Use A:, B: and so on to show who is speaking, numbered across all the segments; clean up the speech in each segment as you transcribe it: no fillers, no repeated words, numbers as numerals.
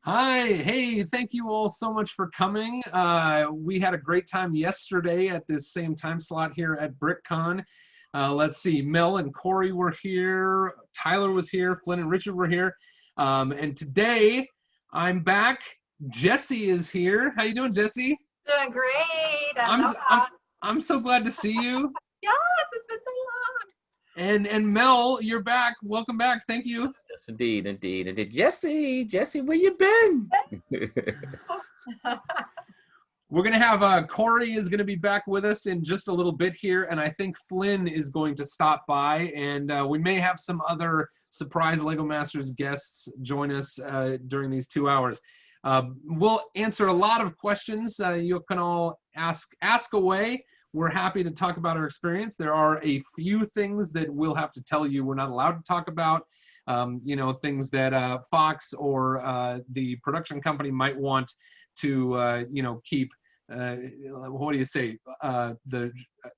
A: Hi, hey, thank you all so much for coming. We had a great time yesterday at this same time slot here at BrickCon. Let's see, Mel and Corey were here, Tyler was here, Flynn and Richard were here. And today I'm back. Jesse is here. How you doing, Jesse?
B: Doing great.
A: I'm
B: Aloha.
A: I'm so glad to see you.
B: Yes, it's been so long.
A: And Mel, you're back. Welcome back. Thank you.
C: Yes, indeed, indeed. And Jesse, where you been?
A: We're going to have Corey is going to be back with us in just a little bit here, and I think Flynn is going to stop by, and we may have some other surprise LEGO Masters guests join us during these 2 hours. We'll answer a lot of questions. You can all ask away. We're happy to talk about our experience. There are a few things that we'll have to tell you we're not allowed to talk about. You know, things that Fox or the production company might want to, you know, keep. What do you say? The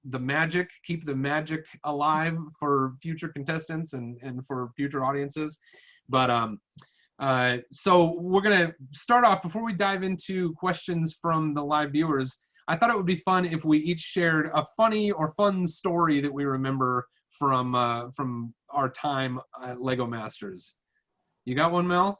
A: magic, keep the magic alive for future contestants and for future audiences. But so we're gonna start off before we dive into questions from the live viewers. I thought it would be fun if we each shared a funny or fun story that we remember from our time at LEGO Masters. You got one, Mel?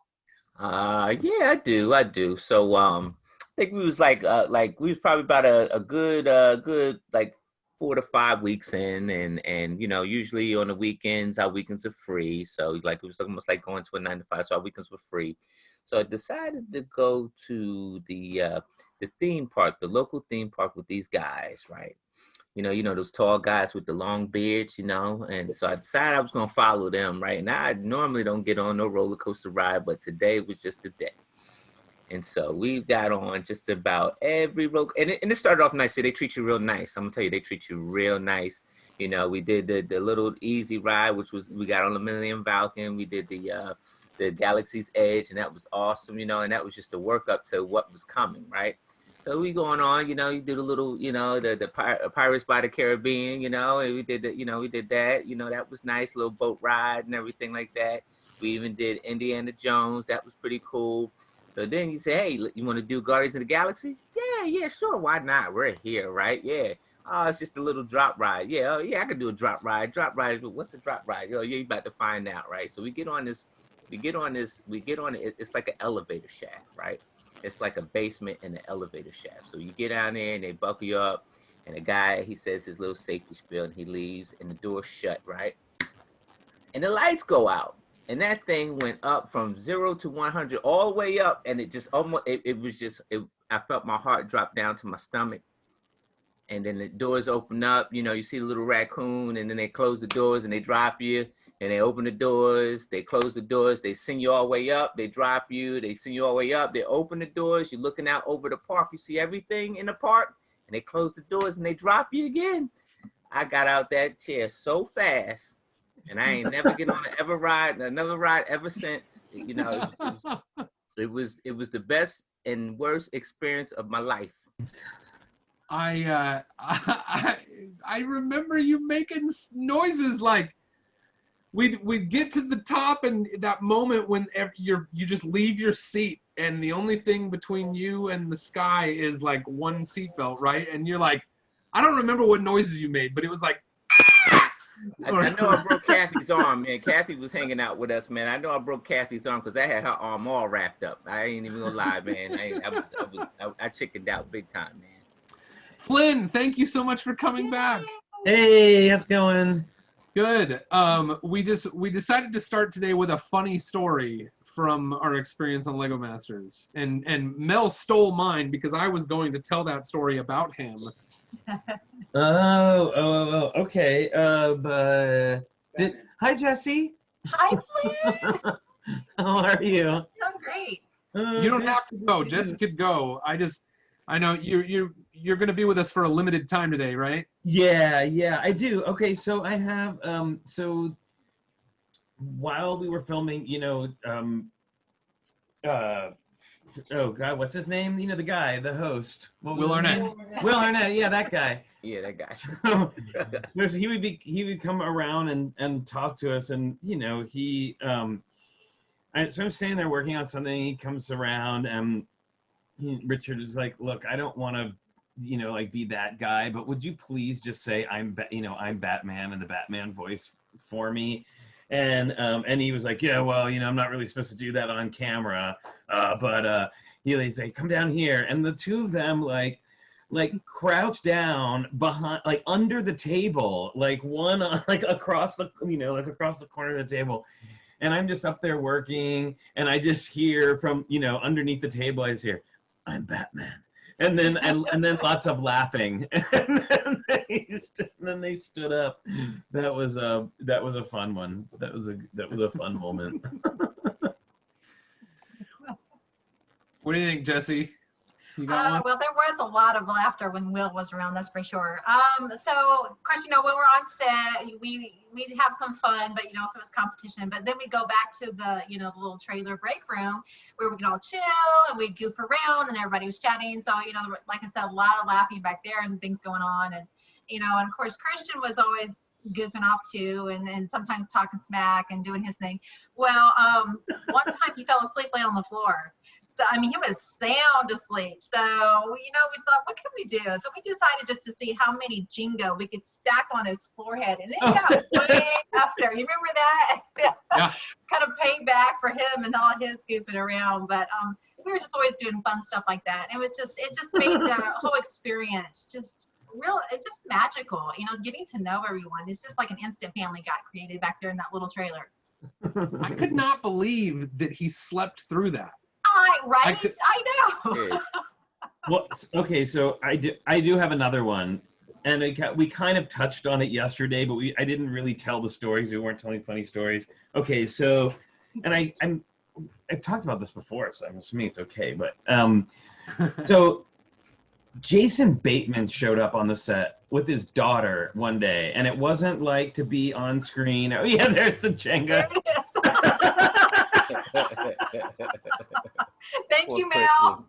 C: Yeah, I do. So I think we was like we was probably about a good like 4 to 5 weeks in, and you know, usually on the weekends our weekends are free. So like it was almost like going to a 9 to 5, so our weekends were free. So I decided to go to the theme park, the local theme park with these guys, right? You know those tall guys with the long beards, you know. And so I decided I was gonna follow them, right? Now I normally don't get on no roller coaster ride, but today was just the day. And so we got on just about every roller, and it started off nice. So they treat you real nice. I'm gonna tell you, they treat you real nice. You know, we did the little easy ride, which was we got on the Millennium Falcon. We did the Galaxy's Edge, and that was awesome. You know, and that was just the work up to what was coming, right? So we going on, you know, you did a little, you know, the Pirates by the Caribbean, you know, and we did that, you know, we did that, you know, that was nice, little boat ride and everything like that. We even did Indiana Jones, that was pretty cool. So then you say, hey, you want to do Guardians of the Galaxy? Yeah, sure, why not? We're here, right? Yeah. Oh, it's just a little drop ride. Yeah, oh, yeah, I could do a drop ride. Drop ride, what's a drop ride? Oh, yeah, you about to find out, right? So we get on it. It's like an elevator shaft, right? It's like a basement and an elevator shaft. So you get down there and they buckle you up, and the guy, he says his little safety spiel and he leaves and the door's shut, right? And the lights go out. And that thing went up from 0 to 100 all the way up, and it just almost, I felt my heart drop down to my stomach. And then the doors open up, you know, you see the little raccoon, and then they close the doors and they drop you. And they open the doors, they close the doors, they send you all the way up, they drop you, they send you all the way up, they open the doors, you're looking out over the park, you see everything in the park, and they close the doors and they drop you again. I got out that chair so fast, and I ain't never get on another ride ever since. You know, it was the best and worst experience of my life.
A: I remember you making noises like we'd get to the top, and that moment when you just leave your seat and the only thing between you and the sky is like one seatbelt, right? And you're like, I don't remember what noises you made, but it was like
C: I know I broke Kathy's arm, man. Kathy was hanging out with us, man. I know I broke Kathy's arm because I had her arm all wrapped up. I ain't even gonna lie, man. I chickened out big time, man.
A: Flynn, thank you so much for coming back.
D: Hey, how's it going?
A: Good. We decided to start today with a funny story from our experience on LEGO Masters, and Mel stole mine because I was going to tell that story about him.
D: Okay. Hi, Jesse.
B: Hi, Flynn.
D: How are you?
B: I'm great.
A: You don't have to go. Jesse could go. I know you're going to be with us for a limited time today, right?
D: Yeah, I do. Okay, so I have so while we were filming, you know, oh God, what's his name? You know, the guy, the host.
A: Will Arnett.
D: Will Arnett, yeah, that guy.
C: Yeah, that guy.
D: So he would come around and talk to us, and you know, he So I'm standing there working on something. He comes around, and Richard is like, "Look, I don't want to, like be that guy, but would you please just say I'm Batman in the Batman voice for me?" And he was like, "Yeah, well, I'm not really supposed to do that on camera, but he's like, come down here," and the two of them like crouch down behind, like under the table, like one like across the across the corner of the table. And I'm just up there working, and I just hear from underneath the table, I just hear, "I'm Batman," and then lots of laughing, and then they stood up. That was a fun one. That was a fun moment.
A: What do you think, Jesse? You got one?
B: Well, there was a lot of laughter when Will was around, that's for sure. So, of course, when we're on set, we have some fun, but so it's competition. But then we go back to the the little trailer break room where we can all chill and we goof around and everybody was chatting. So like I said, a lot of laughing back there and things going on, and and of course Christian was always goofing off too, and sometimes talking smack and doing his thing. Well, one time he fell asleep laying on the floor. So, he was sound asleep. So, we thought, what can we do? So we decided just to see how many Jingo we could stack on his forehead. And it got way after. You remember that?
A: Yeah.
B: Kind of payback for him and all his goofing around. But we were just always doing fun stuff like that. And it just made the whole experience just magical. Getting to know everyone. It's just like an instant family got created back there in that little trailer.
A: I could not believe that he slept through that.
B: Right? I know.
D: Well, okay, so I do have another one, and we kind of touched on it yesterday, but I didn't really tell the stories. We weren't telling funny stories. Okay, so, and I've talked about this before, so I'm assuming it's okay. But so Jason Bateman showed up on the set with his daughter one day, and it wasn't like to be on screen. Oh yeah, there's the Jenga.
B: Thank you, Mel.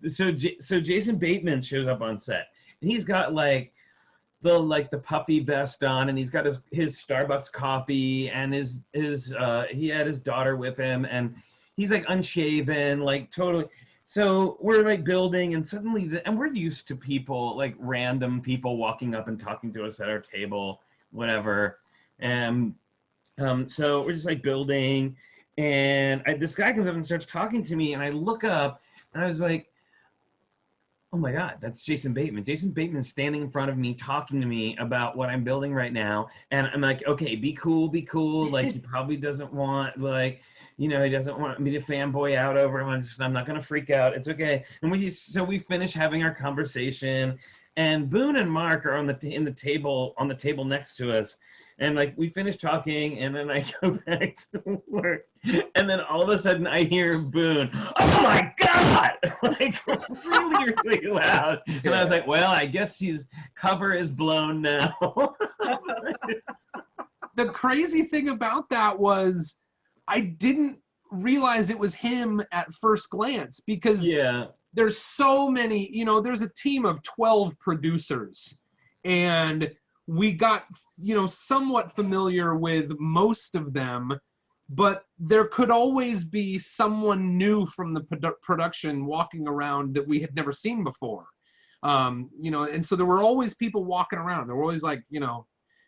D: So Jason Bateman shows up on set, and he's got like the puppy vest on, and he's got his Starbucks coffee, and he had his daughter with him, and he's like unshaven, like totally. So we're like building, and suddenly, and we're used to people, like random people walking up and talking to us at our table, whatever. And so we're just like building, and this guy comes up and starts talking to me, and I look up, and I was like, oh my God, that's Jason Bateman. Jason Bateman's standing in front of me, talking to me about what I'm building right now. And I'm like, okay, be cool. Like, he probably doesn't want, he doesn't want me to fanboy out over him. I'm not going to freak out. It's okay. And we finish having our conversation, and Boone and Mark are on the table next to us. And like we finish talking, and then I go back to work, and then all of a sudden I hear Boone, "Oh my God!" like really, really loud. And I was like, "Well, I guess his cover is blown now."
A: The crazy thing about that was I didn't realize it was him at first glance, because there's so many. There's a team of 12 producers, and we got, somewhat familiar with most of them, but there could always be someone new from the production walking around that we had never seen before. And so there were always people walking around. They were always like, they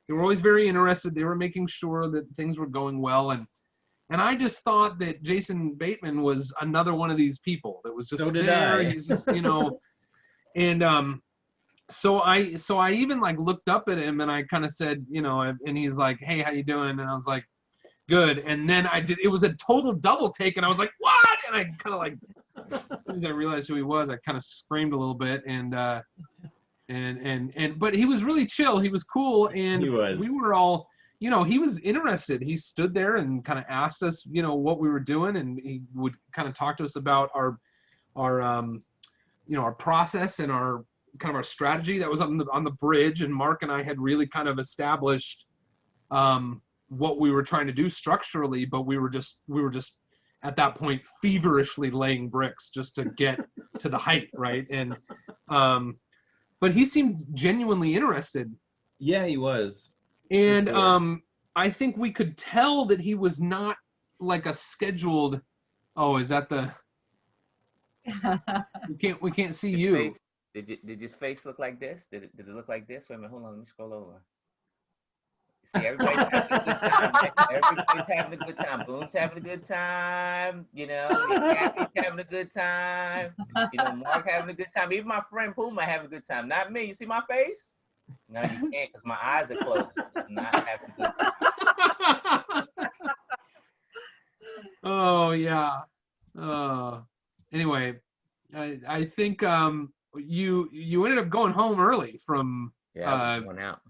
A: were always very interested. They were making sure that things were going well. And I just thought that Jason Bateman was another one of these people that was just there. He's just, and, So I even like looked up at him, and I kind of said, and he's like, "Hey, how you doing?" And I was like, "Good." And then it was a total double take, and I was like, "What?" And I kind of like, as soon as I realized who he was, I kind of screamed a little bit, but he was really chill. He was cool, and we were all, he was interested. He stood there and kind of asked us, what we were doing, and he would kind of talk to us about our process and our strategy that was on the bridge. And Mark and I had really kind of established what we were trying to do structurally, but we were just at that point feverishly laying bricks just to get to the height, right? And but he seemed genuinely interested.
D: Yeah, he was.
A: And
D: sure.
A: I think we could tell that he was not like a scheduled. Oh, is that the? We can't see
C: His
A: you.
C: face, did his face look like this? Did it look like this? Wait a minute, hold on, let me scroll over. See, everybody's having a good time. Everybody's having a good time. Boone's having a good time. You know, Kathy's having a good time. You know, Mark having a good time. Even my friend Puma having a good time. Not me. You see my face? No, you can't because my eyes are closed. I'm not having a good time.
A: Oh yeah. Anyway, I think you ended up going home early from
C: Yeah, we went out.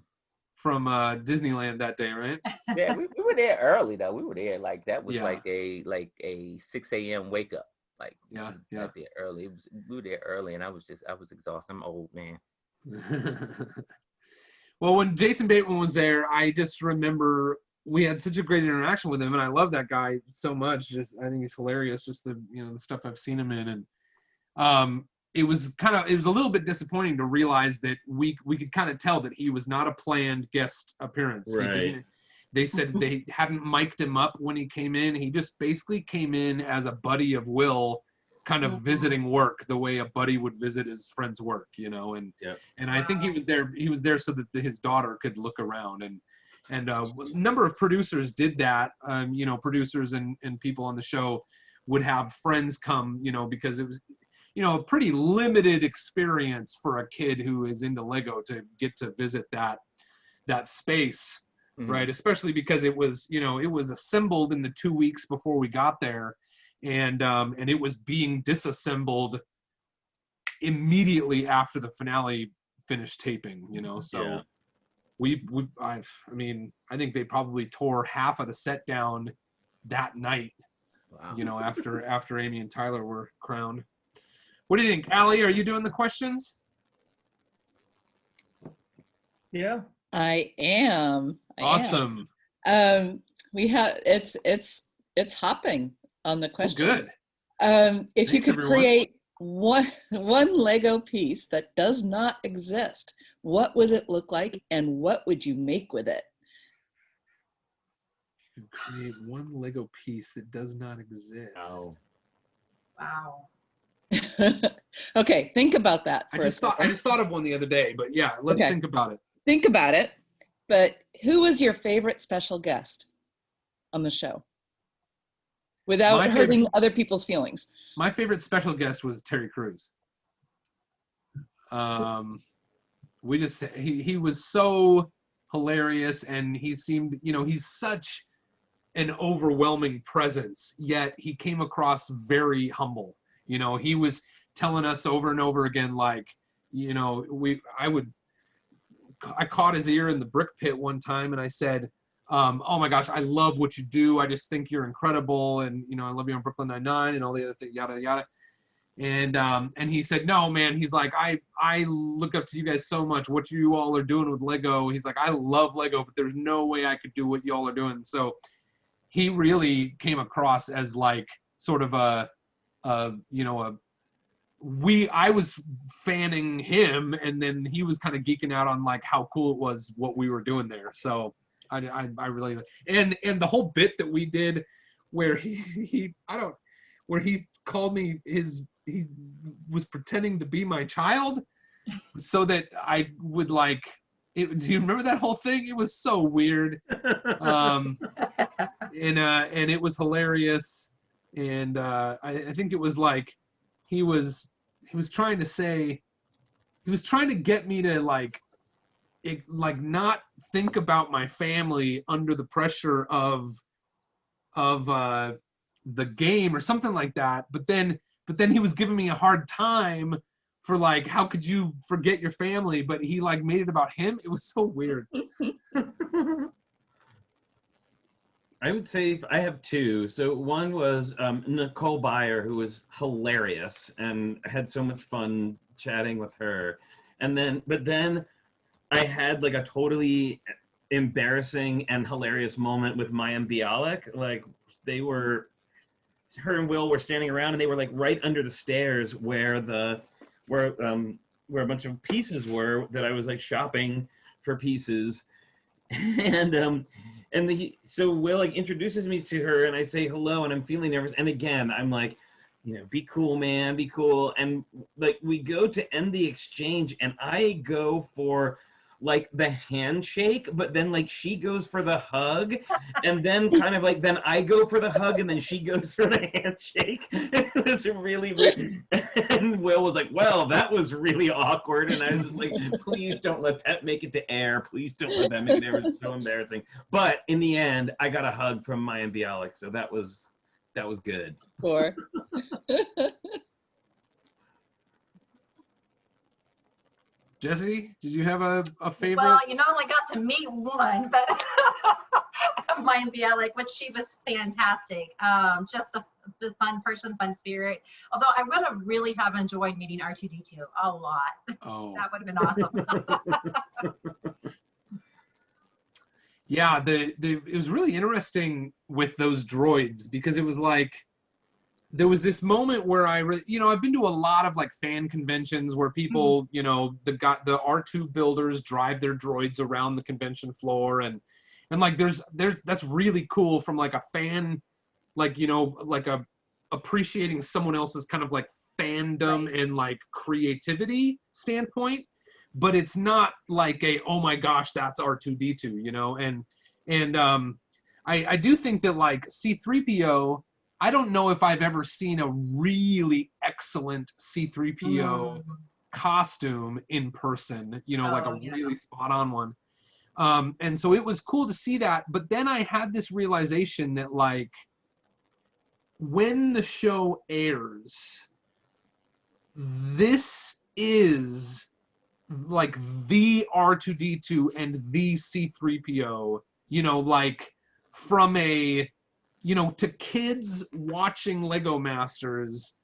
A: from Disneyland that day, right?
C: Yeah, we were there early though. We were there like that was
A: Yeah.
C: like a 6 a.m. wake up. Like
A: Yeah.
C: we got there early. We were there early, and I was exhausted. I'm old, man.
A: Well, when Jason Bateman was there, I just remember we had such a great interaction with him, and I love that guy so much. Just I think he's hilarious. Just the the stuff I've seen him in, and it was a little bit disappointing to realize that we could kind of tell that he was not a planned guest appearance.
D: Right.
A: They said they hadn't mic'd him up when he came in. He just basically came in as a buddy of Will, kind of visiting work the way a buddy would visit his friend's work, and and I think he was there so that his daughter could look around, and a number of producers did that. Producers and people on the show would have friends come, because it was a pretty limited experience for a kid who is into Lego to get to visit that space.
C: Mm-hmm.
A: Right, especially because it was it was assembled in the 2 weeks before we got there, and it was being disassembled immediately after the finale finished taping. So I think they probably tore half of the set down that night.
C: Wow.
A: After Amy and Tyler were crowned. What do you think, Allie? Are you doing the questions?
E: Yeah.
F: I am.
A: Awesome.
F: We have it's hopping on the questions.
A: Good.
F: If you
A: Thanks,
F: could
A: everyone.
F: create one Lego piece that does not exist, what would it look like, and what would you make with it?
A: You could create one Lego piece that does not exist.
D: Oh.
B: Wow.
F: Okay, think about that
A: I
F: for a
A: just
F: second.
A: thought of one the other day, but yeah, let's
F: Okay.
A: think about it.
F: Think about it. But who was your favorite special guest on the show? Without
A: My
F: hurting
A: favorite-
F: other people's feelings.
A: My favorite special guest was Terry Crews. He was so hilarious, and he seemed, he's such an overwhelming presence, yet he came across very humble. He was telling us over and over again, like, I caught his ear in the brick pit one time, and I said, oh my gosh, I love what you do. I just think you're incredible, and I love you on Brooklyn Nine-Nine and all the other things, yada yada. And he said, no, man. He's like, I look up to you guys so much. What you all are doing with Lego. He's like, I love Lego, but there's no way I could do what y'all are doing. So he really came across as like sort of I was fanning him, and then he was kind of geeking out on like how cool it was what we were doing there. So I really, and the whole bit that we did where he called me he was pretending to be my child so that I would like it. Do you remember that whole thing? It was so weird. And it was hilarious. And I think it was like he was trying to get me to like not think about my family under the pressure of the game or something like that. But then he was giving me a hard time for like, how could you forget your family? But he like made it about him. It was so weird.
D: I would say I have two. So one was Nicole Byer, who was hilarious, and I had so much fun chatting with her. But then I had like a totally embarrassing and hilarious moment with Mayim Bialik. Like her and Will were standing around, and they were like right under the stairs where a bunch of pieces were that I was like shopping for pieces. So Will like introduces me to her, and I say hello, and I'm feeling nervous. And again, I'm like, be cool, man, be cool. And like we go to end the exchange, and I go for like the handshake, but then like she goes for the hug, and then kind of like then I go for the hug, and then she goes for the handshake. It was really weird. And Will was like, well, that was really awkward. And I was just like, please don't let that make it to air. Please don't let that make it air. It was so embarrassing. But in the end, I got a hug from Maya and Bialik, so that was good.
F: Sure.
A: Jesse, did you have a favorite?
B: Well, I only got to meet one, but Maya Bialik, which she was fantastic. Just a fun person, fun spirit. Although I would have really have enjoyed meeting R2D2 a lot.
A: Oh.
B: That would have been awesome.
A: Yeah, it was really interesting with those droids, because it was like there was this moment where I've been to a lot of like fan conventions where people, the R2 builders drive their droids around the convention floor, and like that's really cool from like a fan, like like appreciating someone else's kind of like fandom
B: Right.
A: and like creativity standpoint. But it's not like oh my gosh, that's R2D2, and I do think that like C-3PO, I don't know if I've ever seen a really excellent C-3PO costume in person, like a really spot on one. And so it was cool to see that. But then I had this realization that like when the show airs, this is like the R2D2 and the C-3PO, like from a, to kids watching Lego Masters,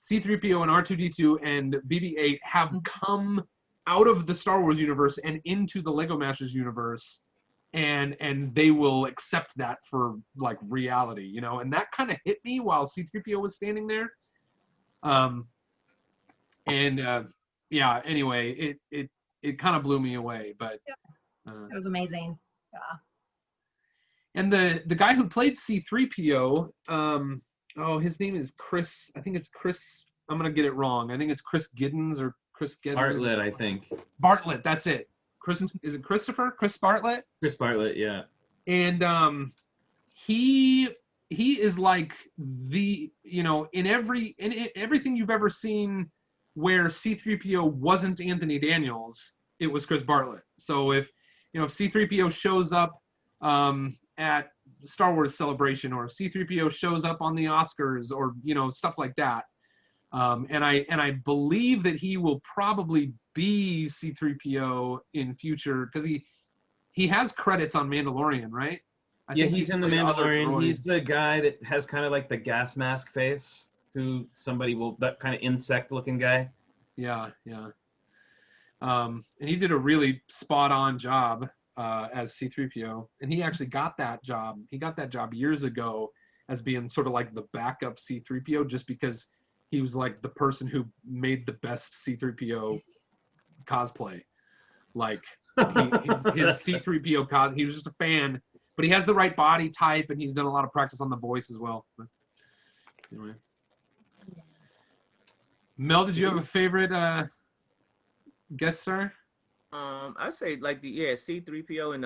A: C-3PO and R2D2 and BB-8 have come out of the Star Wars universe and into the Lego Masters universe, and they will accept that for like reality, and that kind of hit me while C-3PO was standing there. Yeah, anyway, it kind of blew me away, but
B: It was amazing. Yeah.
A: And the guy who played C-3PO, his name is Chris. I think it's Chris. I'm gonna get it wrong. I think it's Chris Giddens or Chris Giddens.
D: Bartlett, I think.
A: Bartlett, that's it. Is it Christopher? Chris Bartlett?
D: Chris Bartlett, yeah.
A: And he is like the, in everything you've ever seen where C-3PO wasn't Anthony Daniels, it was Chris Bartlett. So if C-3PO shows up at Star Wars Celebration, or C-3PO shows up on the Oscars, or stuff like that, and I believe that he will probably be C-3PO in future, because he has credits on Mandalorian, right? I think
D: he's in the Mandalorian. He's the guy that has kind of like the gas mask face, that kind of insect looking guy.
A: Yeah. And he did a really spot on job as C-3PO, and he actually got that job. He got that job years ago as being sort of like the backup C-3PO, just because he was like the person who made the best C-3PO cosplay. Like his C-3PO he was just a fan, but he has the right body type, and he's done a lot of practice on the voice as well. But anyway, Mel, did you have a favorite guest star?
C: I'd say like C-3PO and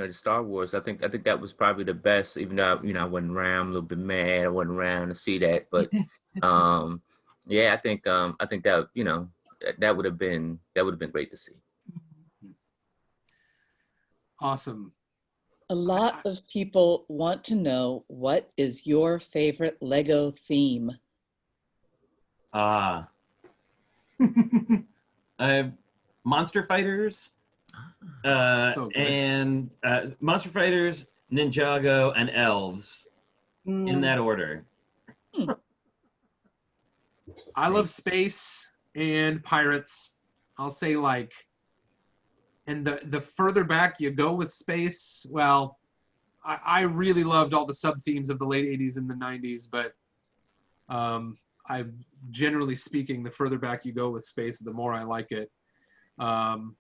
C: the Star Wars. I think that was probably the best, even though I wasn't around, I'm a little bit mad. I wasn't around to see that, but I think that that would have been great to see.
A: Awesome.
F: A lot of people want to know, what is your favorite Lego theme?
D: Monster Fighters, and Monster Fighters, Ninjago, and Elves, in that order.
A: I love space and pirates. I'll say like, and the further back you go with space, well, I really loved all the sub themes of the late 80s and the 90s, but I generally speaking, the further back you go with space, the more I like it. And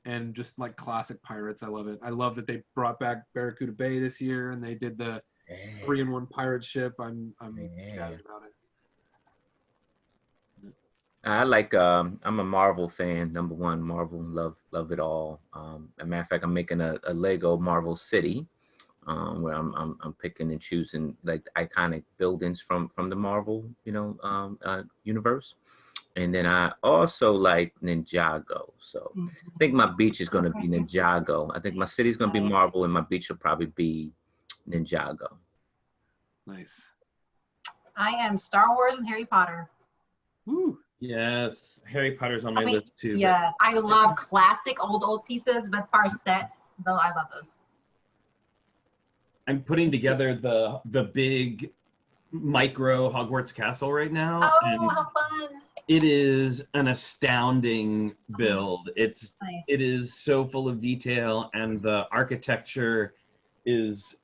A: and just like classic pirates. I love it. I love that they brought back Barracuda Bay this year, and they did the 3-in-1 pirate ship. I'm jazzed about it.
C: I like. I'm a Marvel fan. Number one, Marvel, love it all. As a matter of fact, I'm making a Lego Marvel City, where I'm picking and choosing like iconic buildings from the Marvel, universe. And then I also like Ninjago. So I think my beach is going to be Ninjago. I think my city's going to be Marvel, and my beach will probably be Ninjago.
A: Nice.
B: I am Star Wars and Harry Potter.
A: Woo.
D: Yes, Harry Potter's on my list too.
B: Yes, I love classic old pieces, but far sets, though, I love those.
D: I'm putting together the big micro Hogwarts castle right now.
B: Oh, how fun!
D: It is an astounding build.
B: Nice.
D: It is so full of detail, and the architecture is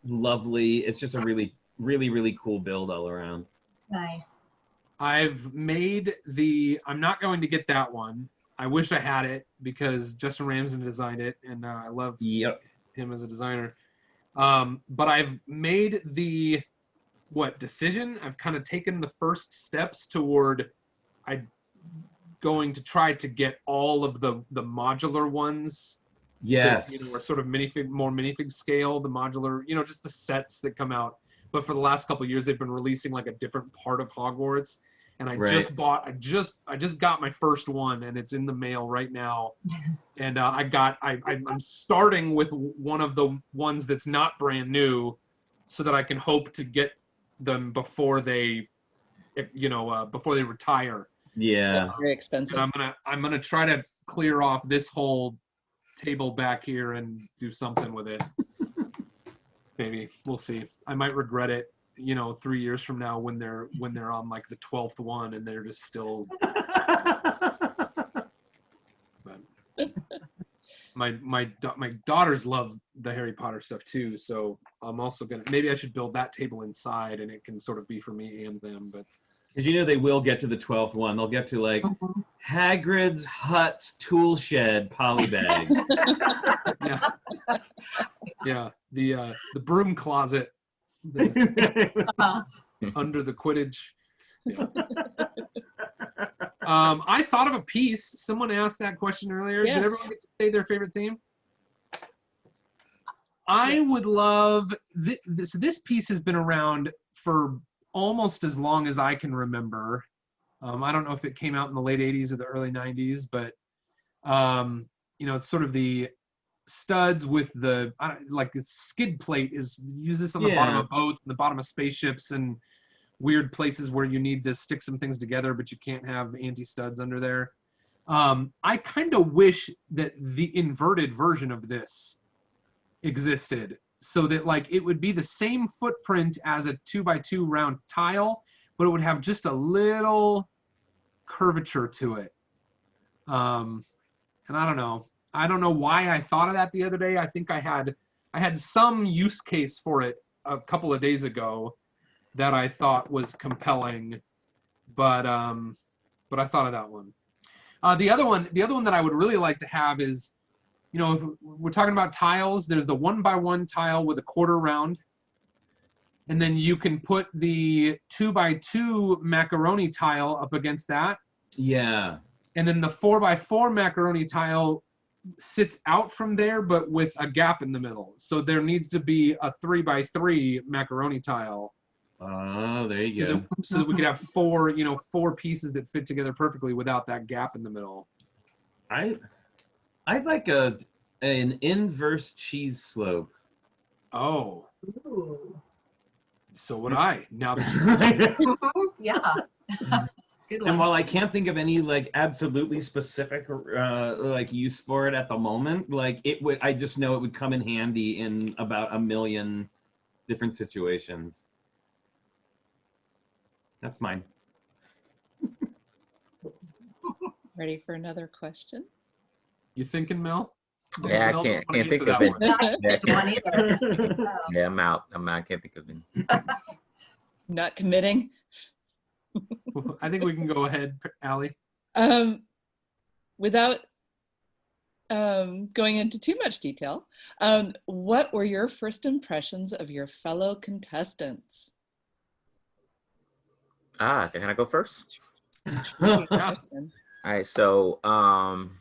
D: lovely. It's just a really, really, really cool build all around.
B: Nice.
A: I've made I'm not going to get that one. I wish I had it because Justin Ramsden designed it, and I love him as a designer. But I've made decision? I've kind of taken the first steps toward going to try to get all of the modular ones.
D: Yes.
A: That, are sort of more minifig scale, the modular, just the sets that come out. But for the last couple of years, they've been releasing like a different part of Hogwarts. And I just got my first one, and it's in the mail right now. And I'm starting with one of the ones that's not brand new, so that I can hope to get them before they retire.
D: Yeah.
F: Very expensive.
A: And I'm gonna try to clear off this whole table back here and do something with it. Maybe we'll see. I might regret it, 3 years from now when they're on like the 12th one and they're just still. But my daughters love the Harry Potter stuff too, so I'm also maybe I should build that table inside, and it can sort of be for me and them. But
D: because they will get to the 12th one. They'll get to like Hagrid's Hut's tool shed polybag.
A: Yeah, the broom closet under the Quidditch. Yeah. I thought of a piece. Someone asked that question earlier.
F: Yes.
A: Did everyone get to say their favorite theme? I would love this. This piece has been around for almost as long as I can remember. I don't know if it came out in the late 80s or the early 90s, but it's sort of the studs with the like the skid plate is use this on the bottom of boats and the bottom of spaceships and weird places where you need to stick some things together, but you can't have anti-studs under there. I kind of wish that the inverted version of this existed, so that like it would be the same footprint as a 2x2 round tile, but it would have just a little curvature to it. And I don't know why I thought of that the other day. I think I had some use case for it a couple of days ago that I thought was compelling, but I thought of that one. The other one that I would really like to have is, if we're talking about tiles, there's the 1x1 tile with a quarter round, and then you can put the 2x2 macaroni tile up against that.
D: Yeah.
A: And then the 4x4 macaroni tile sits out from there, but with a gap in the middle. So there needs to be a 3x3 macaroni tile.
D: Oh, there you go.
A: So that we could have four pieces that fit together perfectly without that gap in the middle.
D: I'd like an inverse cheese slope.
A: Oh.
B: Ooh.
A: So would I. Now that
B: Yeah. Good one.
D: And while I can't think of any like absolutely specific like use for it at the moment, like I just know it would come in handy in about a million different situations. That's mine.
F: Ready for another question?
A: You thinking, Mel?
C: Yeah, I can't think of it.
B: Either.
C: Yeah, I'm out. I can't think of it.
F: Not committing?
A: I think we can go ahead, Allie.
F: Without going into too much detail, what were your first impressions of your fellow contestants?
C: Can I go first?
F: Good question.
C: All right, so I'm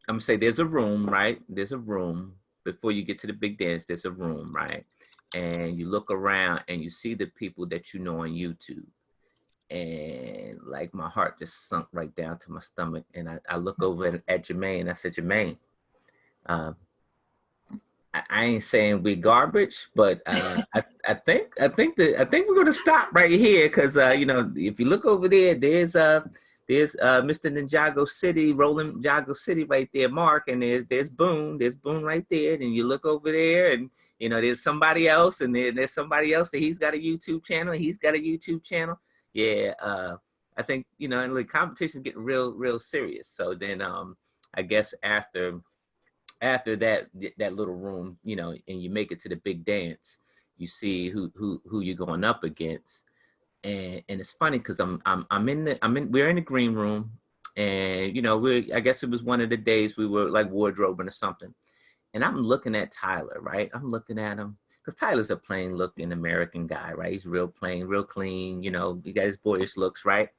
C: gonna say there's a room, right? There's a room before you get to the big dance. There's a room, right? And you look around and you see the people that you know on YouTube, and like my heart just sunk right down to my stomach. And I look over at Jermaine. I said, Jermaine, I ain't saying we garbage, but I think we're gonna stop right here because you know, if you look over there, there's Mr. Ninjago City, rolling Ninjago City right there, Mark, and there's Boone right there, and you look over there, and you know, there's somebody else, and there's somebody else that he's got a YouTube channel. Yeah, I think, you know, and the competition's getting real serious. So then I guess after that little room, you know, and you make it to the big dance, you see who you're going up against. And it's funny because we're in the green room, and you know, I guess it was one of the days we were like wardrobing or something. And I'm looking at Tyler, right? I'm looking at him because Tyler's a plain looking American guy, right? He's real plain, real clean, you know, he got his boyish looks, right?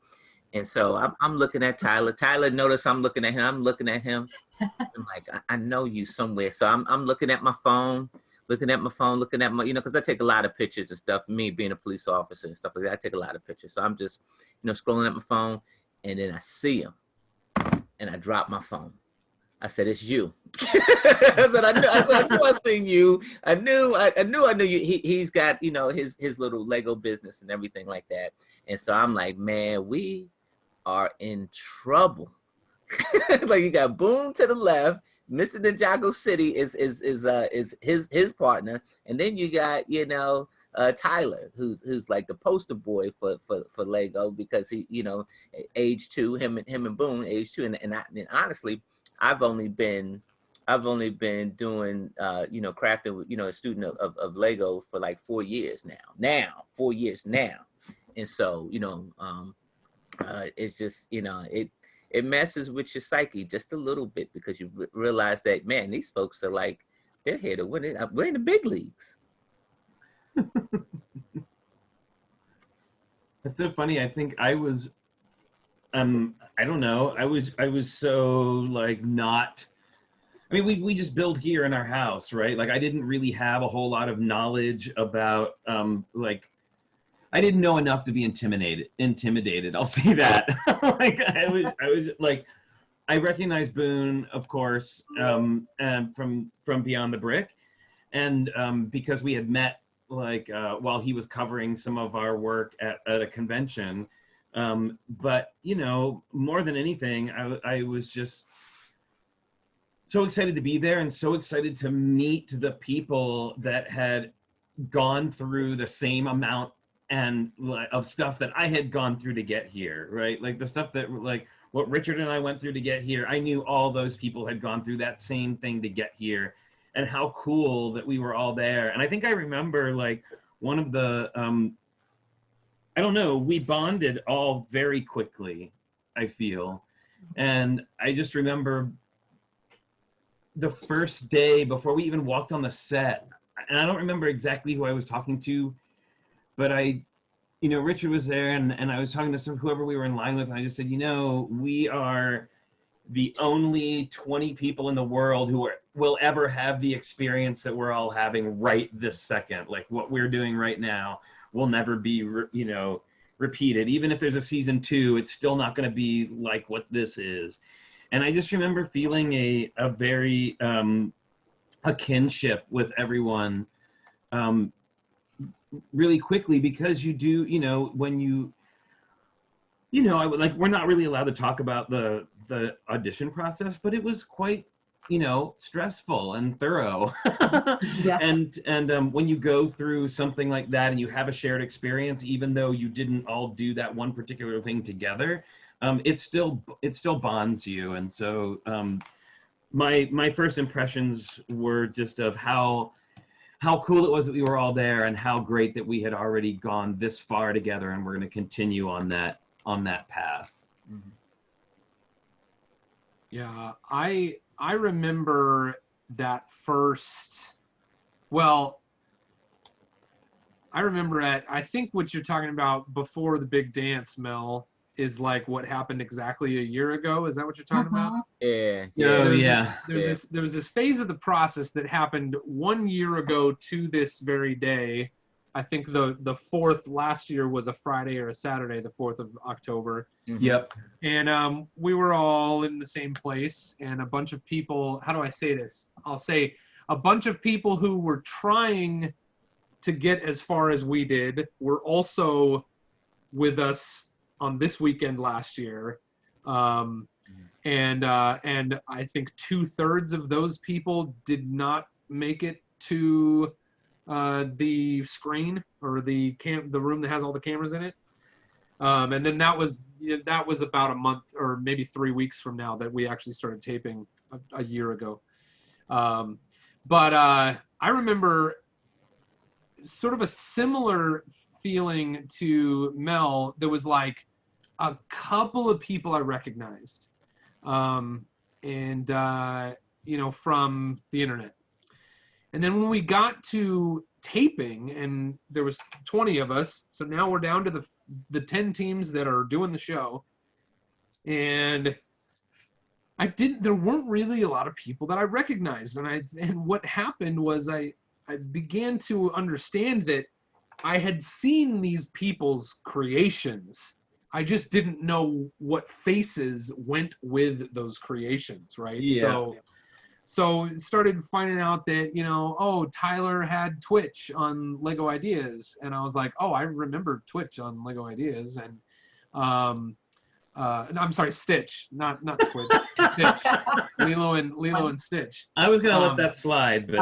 C: And so I'm looking at Tyler. Tyler noticed I'm looking at him. I'm looking at him. I'm like, I know you somewhere. So I'm looking at my phone, looking at my, you know, because I take a lot of pictures and stuff. Me being a police officer and stuff like that, I take a lot of pictures. So I'm just, you know, scrolling at my phone, and then I see him, and I drop my phone. I said, it's you. I said, I knew I seen you. I knew you. He's got, you know, his little Lego business and everything like that. And so I'm like, man, we are in trouble. Like, you got Boone to the left, Mr. Ninjago City is his partner, and then you got, you know, Tyler, who's like the poster boy for Lego, because he, you know, age 2, him and Boone age 2, and honestly, I've only been doing you know, crafting, you know, a student of Lego for like 4 years now. 4 years now. And so, you know, it's just, you know, it messes with your psyche just a little bit, because you realize that, man, these folks are like, they're here to win it. We're in the big leagues.
D: That's so funny. I think I was, I don't know. I was so like not, I mean, we just build here in our house, right? Like, I didn't really have a whole lot of knowledge about, like, I didn't know enough to be intimidated. I'll say that. Like, I was like, I recognized Boone, of course, and from Beyond the Brick. And because we had met, like, while he was covering some of our work at a convention. But, you know, more than anything, I was just so excited to be there, and so excited to meet the people that had gone through the same amount and of stuff that I had gone through to get here, right? Like the stuff that, like, what Richard and I went through to get here, I knew all those people had gone through that same thing to get here, and how cool that we were all there. And I think I remember, like, one of the, I don't know, we bonded all very quickly, I feel. And I just remember the first day before we even walked on the set, and I don't remember exactly who I was talking to, but you know, Richard was there, and I was talking to whoever we were in line with, and I just said, you know, we are the only 20 people in the world who will ever have the experience that we're all having right this second. Like, what we're doing right now will never be, you know, repeated. Even if there's a season 2, it's still not going to be like what this is. And I just remember feeling a very, a kinship with everyone, really quickly, because you do, you know, when you know, like, we're not really allowed to talk about the audition process, but it was quite, you know, stressful and thorough. Yeah. And when you go through something like that and you have a shared experience, even though you didn't all do that one particular thing together, it still bonds you. And so my first impressions were just of how cool it was that we were all there, and how great that we had already gone this far together, and we're going to continue on that path.
A: Mm-hmm. Yeah, I remember that first. Well, I remember I think what you're talking about before the big dance, Mel, is like what happened exactly a year ago. Is that what you're talking about?
C: Yeah,
D: Oh,
A: There's
D: yeah.
A: there was this phase of the process that happened 1 year ago to this very day. I think the fourth last year was a Friday or a Saturday, the 4th of October.
D: Yep.
A: And we were all in the same place, and a bunch of people, how do I say this? I'll say a bunch of people who were trying to get as far as we did were also with us on this weekend last year. And I think 2/3 of those people did not make it to the screen or the room that has all the cameras in it. And then that was about a month or maybe 3 weeks from now that we actually started taping a year ago. But I remember sort of a similar feeling to Mel. There was like a couple of people I recognized, and from the internet. And then when we got to taping, and there was 20 of us, so now we're down to the 10 teams that are doing the show, and there weren't really a lot of people that I recognized, and what happened was I began to understand that I had seen these people's creations. I just didn't know what faces went with those creations, right?
D: Yeah.
A: So started finding out that, Tyler had Twitch on Lego Ideas, and I was like, oh, I remember Twitch on Lego Ideas, and no, I'm sorry, Stitch, not Twitch, Stitch, Lilo and Stitch.
D: I was gonna let that slide, but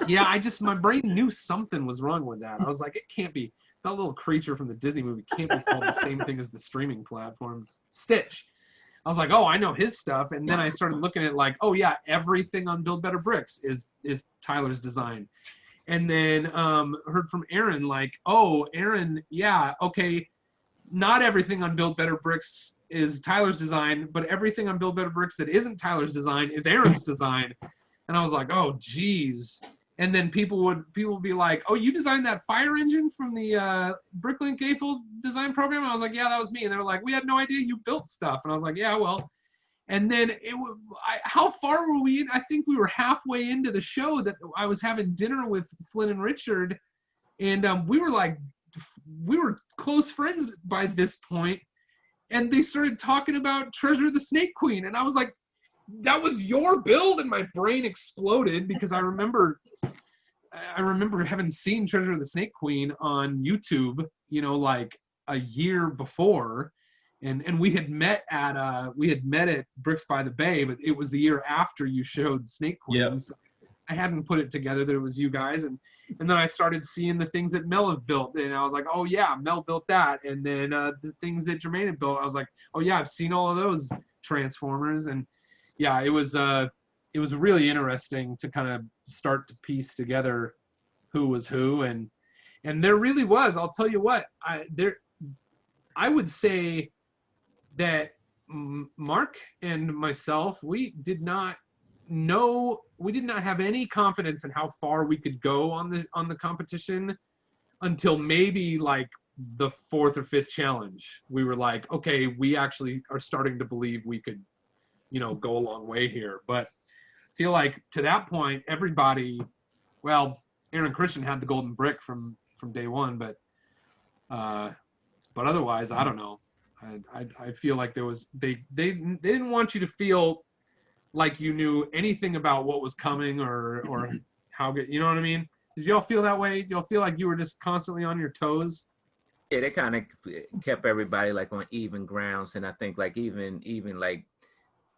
A: Yeah, my brain knew something was wrong with that. I was like, it can't be, that little creature from the Disney movie can't be called the same thing as the streaming platform, Stitch. I was like, oh, I know his stuff. And then I started looking at like, oh yeah, everything on Build Better Bricks is Tyler's design. And then heard from Aaron like, oh, Aaron, yeah, okay, not everything on Build Better Bricks is Tyler's design, but everything on Build Better Bricks that isn't Tyler's design is Aaron's design. And I was like, oh, geez. And then people would be like, oh, you designed that fire engine from the Bricklink Gayfield design program? And I was like, yeah, that was me. And they were like, we had no idea you built stuff. And I was like, yeah, well. And then how far were we in? I think we were halfway into the show that I was having dinner with Flynn and Richard. And we were close friends by this point. And they started talking about Treasure of the Snake Queen. And I was like, that was your build? And my brain exploded because I remember having seen Treasure of the Snake Queen on YouTube, like a year before. And we had met at Bricks by the Bay, but it was the year after you showed Snake Queen.
D: Yep.
A: So I hadn't put it together that it was you guys. And then I started seeing the things that Mel had built. And I was like, oh yeah, Mel built that. And then the things that Jermaine had built, I was like, oh yeah, I've seen all of those Transformers. And yeah, it was really interesting to kind of start to piece together who was who. And there really was, I'll tell you what, I would say that Mark and myself, we did not have any confidence in how far we could go on the competition until maybe like the 4th or 5th challenge. We were like, okay, we actually are starting to believe we could, go a long way here. But I feel like to that point, everybody, well, Aaron Christian had the golden brick from day one, but otherwise, I don't know. I feel like there was they didn't want you to feel like you knew anything about what was coming or how good, you know what I mean? Did y'all feel that way? Did y'all feel like you were just constantly on your toes?
C: Yeah, they kind of kept everybody like on even grounds, and I think like even like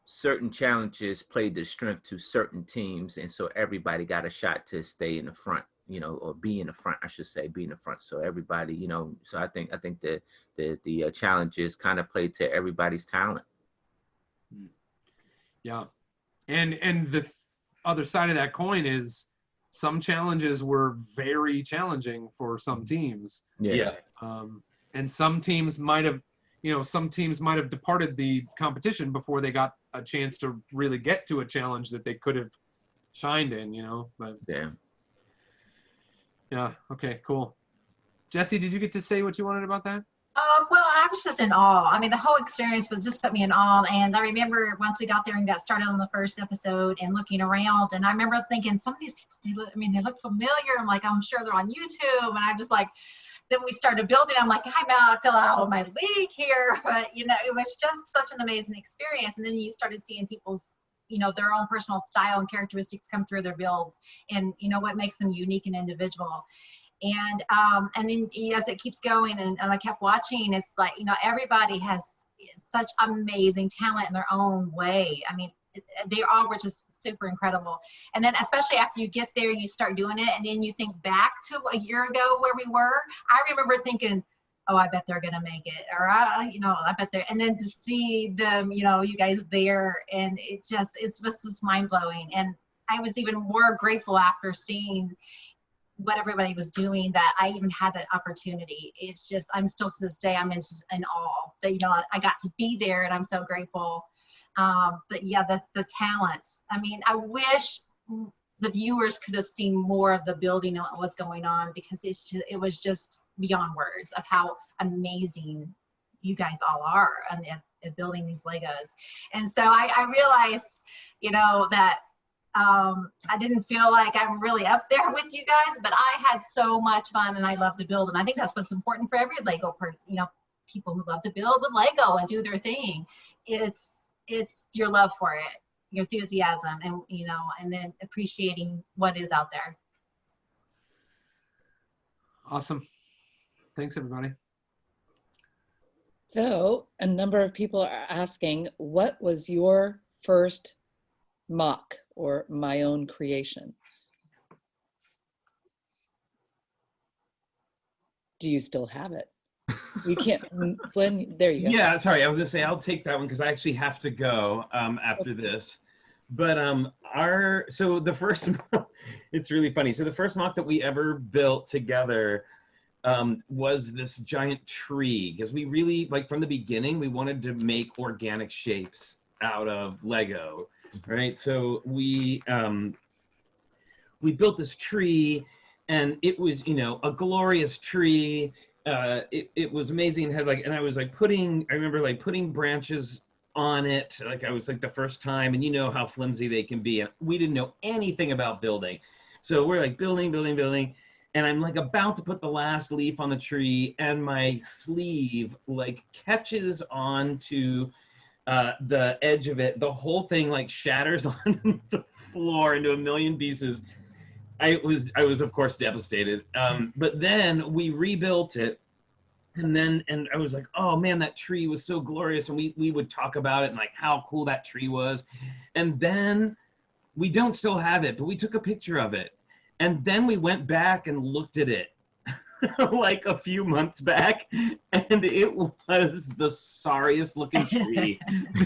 C: certain challenges played the strength to certain teams, and so everybody got a shot to stay in the front, or be in the front, I should say, be in the front. So everybody, so I think that the challenges kind of played to everybody's talent.
A: Yeah, and the other side of that coin is some challenges were very challenging for some teams.
C: Yeah.
A: And some teams might have, you know, some teams might have departed the competition before they got a chance to really get to a challenge that they could have shined in, you know, but
C: Yeah.
A: yeah. Okay, cool. Jesse, did you get to say what you wanted about that?
B: Well, I was just in awe. I mean, the whole experience was just put me in awe. And I remember once we got there and got started on the first episode and looking around, and I remember thinking, some of these people, they look familiar. I'm like, I'm sure they're on YouTube. And I'm just like, then we started building. I'm like, I feel out of my league here. But, you know, it was just such an amazing experience. And then you started seeing people's, you know, their own personal style and characteristics come through their builds, and, you know, what makes them unique and individual. And then as it keeps going, and I kept watching, it's like, you know, everybody has such amazing talent in their own way. I mean, they all were just super incredible. And then especially after you get there, you start doing it, and then you think back to a year ago where we were. I remember thinking, oh, I bet they're gonna make it, or you know, I bet they're. And then to see them, you know, you guys there, and it's just mind blowing. And I was even more grateful after seeing what everybody was doing that I even had that opportunity. It's just, I'm still to this day, I'm in awe that, you know, I got to be there, and I'm so grateful. But yeah, the talents. I mean, I wish the viewers could have seen more of the building and what was going on, because it was just beyond words of how amazing you guys all are at building these Legos. And so I realized, you know, that I didn't feel like I'm really up there with you guys, but I had so much fun, and I love to build. And I think that's what's important for every Lego person, you know, people who love to build with Lego and do their thing. It's your love for it, your enthusiasm, and, you know, and then appreciating what is out there.
A: Awesome. Thanks, everybody.
F: So a number of people are asking, what was your first mock or my own creation? Do you still have it? You can't, Flynn, there you go.
D: Yeah, sorry, I was gonna say I'll take that one because I actually have to go after this. But so the first, it's really funny. So the first mock that we ever built together was this giant tree, because we really, like, from the beginning, we wanted to make organic shapes out of Lego, right? So we built this tree, and it was, you know, a glorious tree. It was amazing. It had and I was like I remember like putting branches on it. Like, I was like the first time, and you know how flimsy they can be. And we didn't know anything about building. So we're like building. And I'm like about to put the last leaf on the tree, and my sleeve like catches onto the edge of it. The whole thing like shatters on the floor into a million pieces. I was of course devastated. But then we rebuilt it, and I was like, oh man, that tree was so glorious, and we would talk about it and like how cool that tree was. And then we don't still have it, but we took a picture of it, and then we went back and looked at it like a few months back, and it was the sorriest looking tree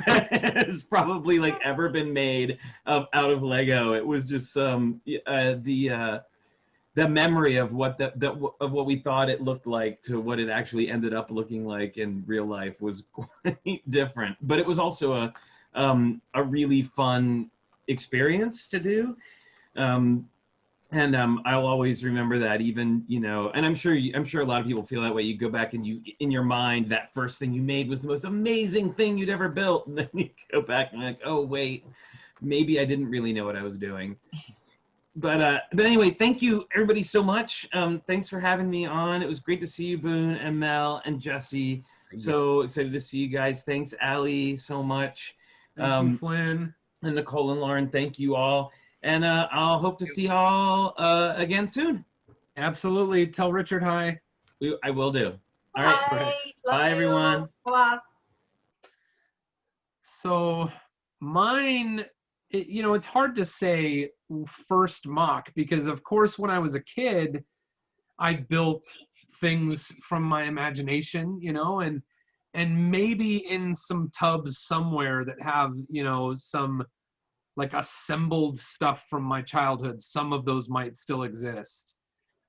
D: that has probably like ever been made out of Lego. It was just the memory of what of what we thought it looked like to what it actually ended up looking like in real life was quite different. But it was also a really fun experience to do. And I'll always remember that, even, you know, and I'm sure a lot of people feel that way. You go back and you, in your mind, that first thing you made was the most amazing thing you'd ever built. And then you go back and you're like, oh, wait, maybe I didn't really know what I was doing. But anyway, thank you everybody so much. Thanks for having me on. It was great to see you, Boone and Mel and Jesse. So excited to see you guys. Thanks, Allie, so much.
A: Thank you, Flynn.
D: And Nicole and Lauren, thank you all. And I'll hope to see you all again soon.
A: Absolutely. Tell Richard hi.
D: I will do. All right.
B: Bye.
D: Bye, everyone.
B: Bye.
A: So mine, you know, it's hard to say first mock, because of course when I was a kid, I built things from my imagination, you know, and maybe in some tubs somewhere that have, you know, some like assembled stuff from my childhood, some of those might still exist.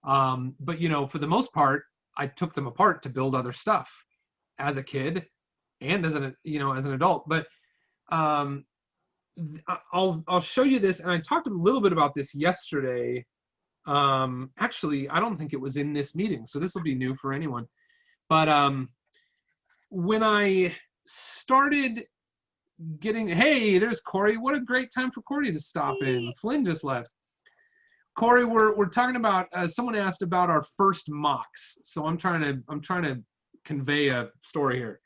A: But, you know, for the most part, I took them apart to build other stuff as a kid. and as an as an adult. But I'll show you this, and I talked a little bit about this yesterday. Actually, I don't think it was in this meeting, so this will be new for anyone. But when I started getting, hey, there's Corey. What a great time for Corey to stop in. Flynn just left. Corey, we're talking about. Someone asked about our first mocks, so I'm trying to convey a story here.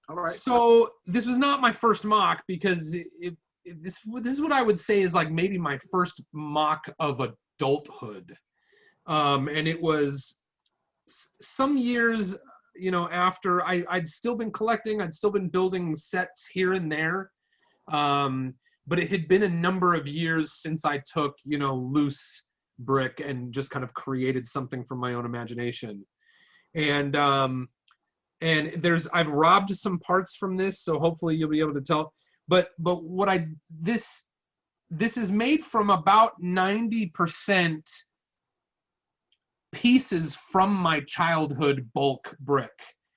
E: All right.
A: So this was not my first mock, because this is what I would say is like maybe my first mock of adulthood, and it was some years after I'd still been collecting, I'd still been building sets here and there, but it had been a number of years since I took loose brick and just kind of created something from my own imagination. And I've robbed some parts from this, so hopefully you'll be able to tell. But what this is made from about 90% pieces from my childhood bulk brick,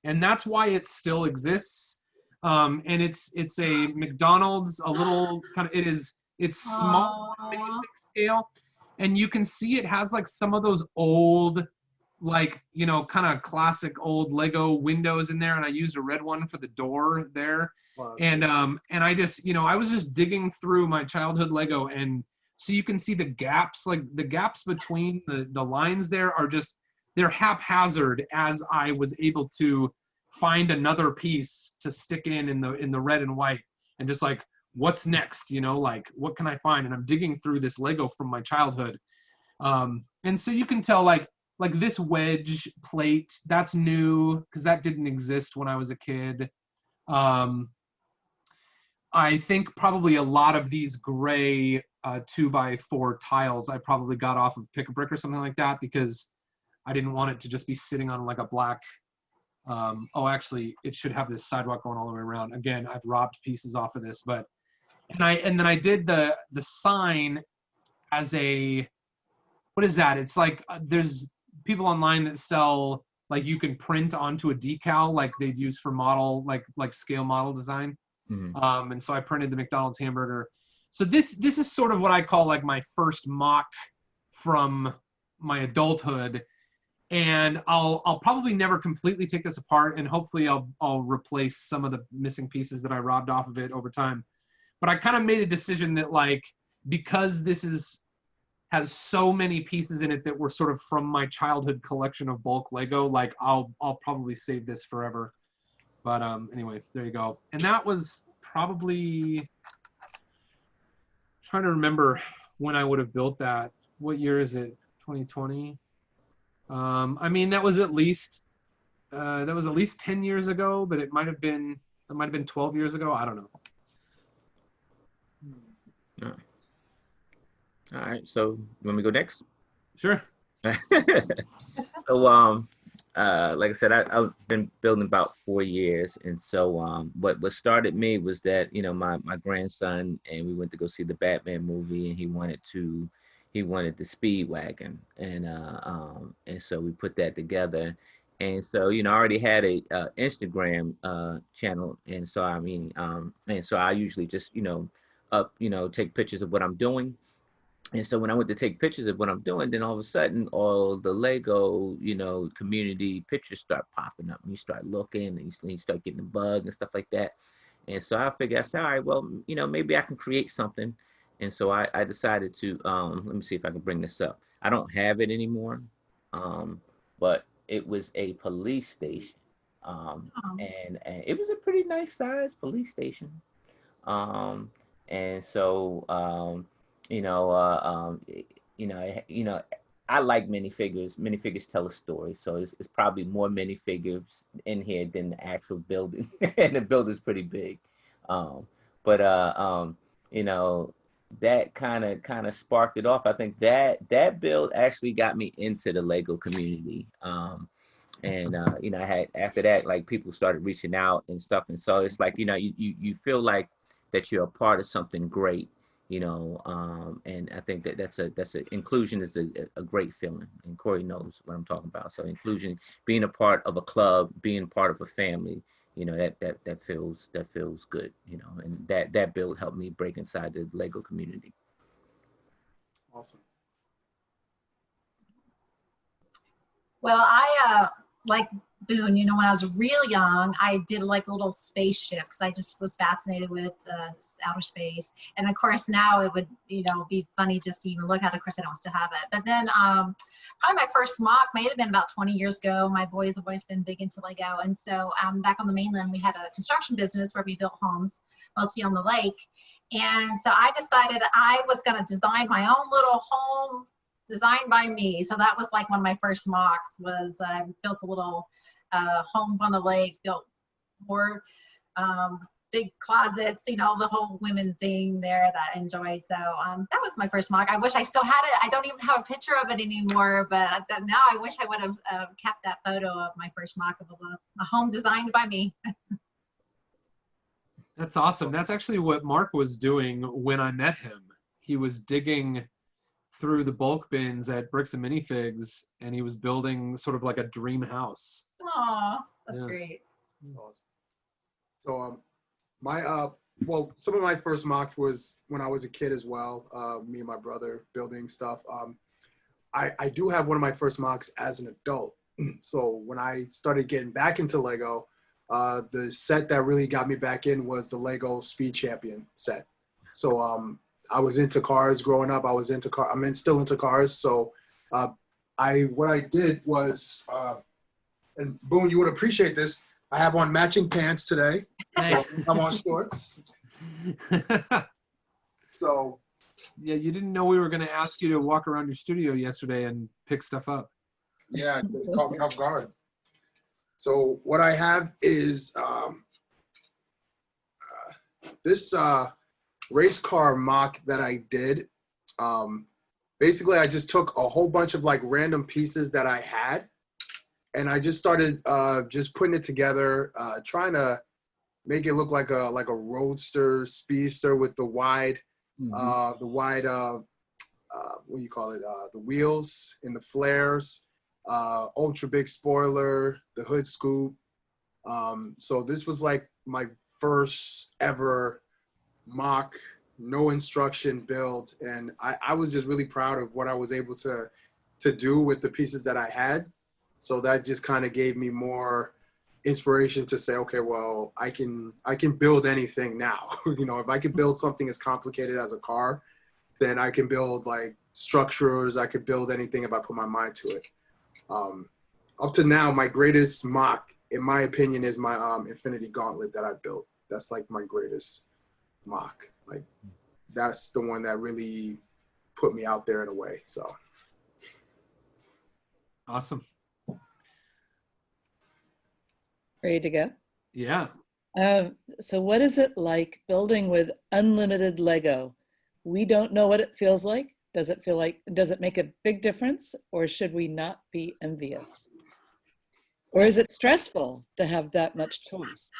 A: and that's why it still exists. And it's a McDonald's, a little kind of, it's small, basic scale, and you can see it has like some of those old, like kind of classic old Lego windows in there, and I used a red one for the door there. Wow. And I just I was just digging through my childhood Lego, and so you can see the gaps, like the gaps between the lines there are just, they're haphazard, as I was able to find another piece to stick in the red and white, and just like, what's next, like what can I find? And I'm digging through this Lego from my childhood, and so you can tell like this wedge plate, that's new because that didn't exist when I was a kid. I think probably a lot of these gray 2x4 tiles I probably got off of Pick a Brick or something like that, because I didn't want it to just be sitting on like a black, oh, actually it should have this sidewalk going all the way around. Again, I've robbed pieces off of this, but, and then I did the sign as a, what is that? It's like, there's people online that sell, like you can print onto a decal like they'd use for model, like scale model design. Mm-hmm. And so I printed the McDonald's hamburger. So this is sort of what I call like my first mock from my adulthood. And I'll probably never completely take this apart, and hopefully I'll replace some of the missing pieces that I robbed off of it over time. But I kind of made a decision that, like, because this has so many pieces in it that were sort of from my childhood collection of bulk Lego, like I'll probably save this forever. But anyway, there you go. And that was probably, trying to remember when I would have built that. What year is it? 2020. I mean, that was at least 10 years ago, but it might have been 12 years ago. I don't know.
C: All right. So you want me to go next?
A: Sure.
C: So like I said, I've been building about 4 years, and so what started me was that my grandson, and we went to go see the Batman movie, and he wanted the Speedwagon, and so we put that together, and so I already had a Instagram channel, and so and so I usually just take pictures of what I'm doing. And so when I went to take pictures of what I'm doing, then all of a sudden, all the Lego, community pictures start popping up. And you start looking, and you start getting the bug and stuff like that. And so I said, all right, well, maybe I can create something. And so I decided to, let me see if I can bring this up. I don't have it anymore, but it was a police station. And it was a pretty nice size police station. And so, I like minifigures. Minifigures tell a story, so it's probably more minifigures in here than the actual building, and the building's pretty big. But that kind of sparked it off. I think that build actually got me into the Lego community. And I had, after that, like, people started reaching out and stuff, and so it's like you feel like that you're a part of something great. And I think that's inclusion is a great feeling, and Corey knows what I'm talking about. So inclusion, being a part of a club, being part of a family, you know, that feels good, you know, and that build helped me break inside the Lego community.
E: Awesome.
B: Well, I like Boone, you know, when I was real young, I did like a little spaceship because I just was fascinated with outer space. And of course, now it would, you know, be funny just to even look at it. Of course, I don't still have it. But then probably my first mock may have been about 20 years ago. My boys have always been big into Lego. And so back on the mainland, we had a construction business where we built homes, mostly on the lake. And so I decided I was going to design my own little home designed by me. So that was like one of my first mocks was I built a little home on the lake, built more big closets, you know, the whole women thing there that I enjoyed. So that was my first mock. I wish I still had it. I don't even have a picture of it anymore, but now I wish I would have kept that photo of my first mock of a home designed by me.
A: That's awesome. That's actually what Mark was doing when I met him. He was digging through the bulk bins at Bricks and Minifigs, and he was building sort of like a dream house.
B: Aw, that's
A: Yeah.
B: great.
E: Awesome. So well, some of my first mocks was when I was a kid as well. Me and my brother building stuff. I do have one of my first mocks as an adult. So when I started getting back into Lego, the set that really got me back in was the Lego Speed Champion set. So I was into cars growing up. I'm still into cars. So what I did was, and Boone, you would appreciate this. I have on matching pants today. So I'm on shorts. So
A: yeah, you didn't know we were going to ask you to walk around your studio yesterday and pick stuff up.
E: yeah, it caught me off guard. So what I have is this race car mock that I did. Basically, I just took a whole bunch of like random pieces that I had, and I just started just putting it together, trying to make it look like a roadster, speedster with the wide, what do you call it? The wheels and the flares, ultra big spoiler, the hood scoop. So this was like my first ever mock, no instruction build, and I was just really proud of what I was able to do with the pieces that I had. So that just kind of gave me more inspiration to say, okay, well, I can build anything now. You know, if I can build something as complicated as a car, then I can build like structures. I could build anything if I put my mind to it. Up to now, my greatest mock, in my opinion, is my Infinity Gauntlet that I built. That's like my greatest mock. Like that's the one that really put me out there in a way. So
A: Awesome.
F: Ready to go?
A: Yeah.
F: So what is it like building with unlimited Lego? We don't know what it feels like. Does it make a big difference, or should we not be envious? Or is it stressful to have that much choice?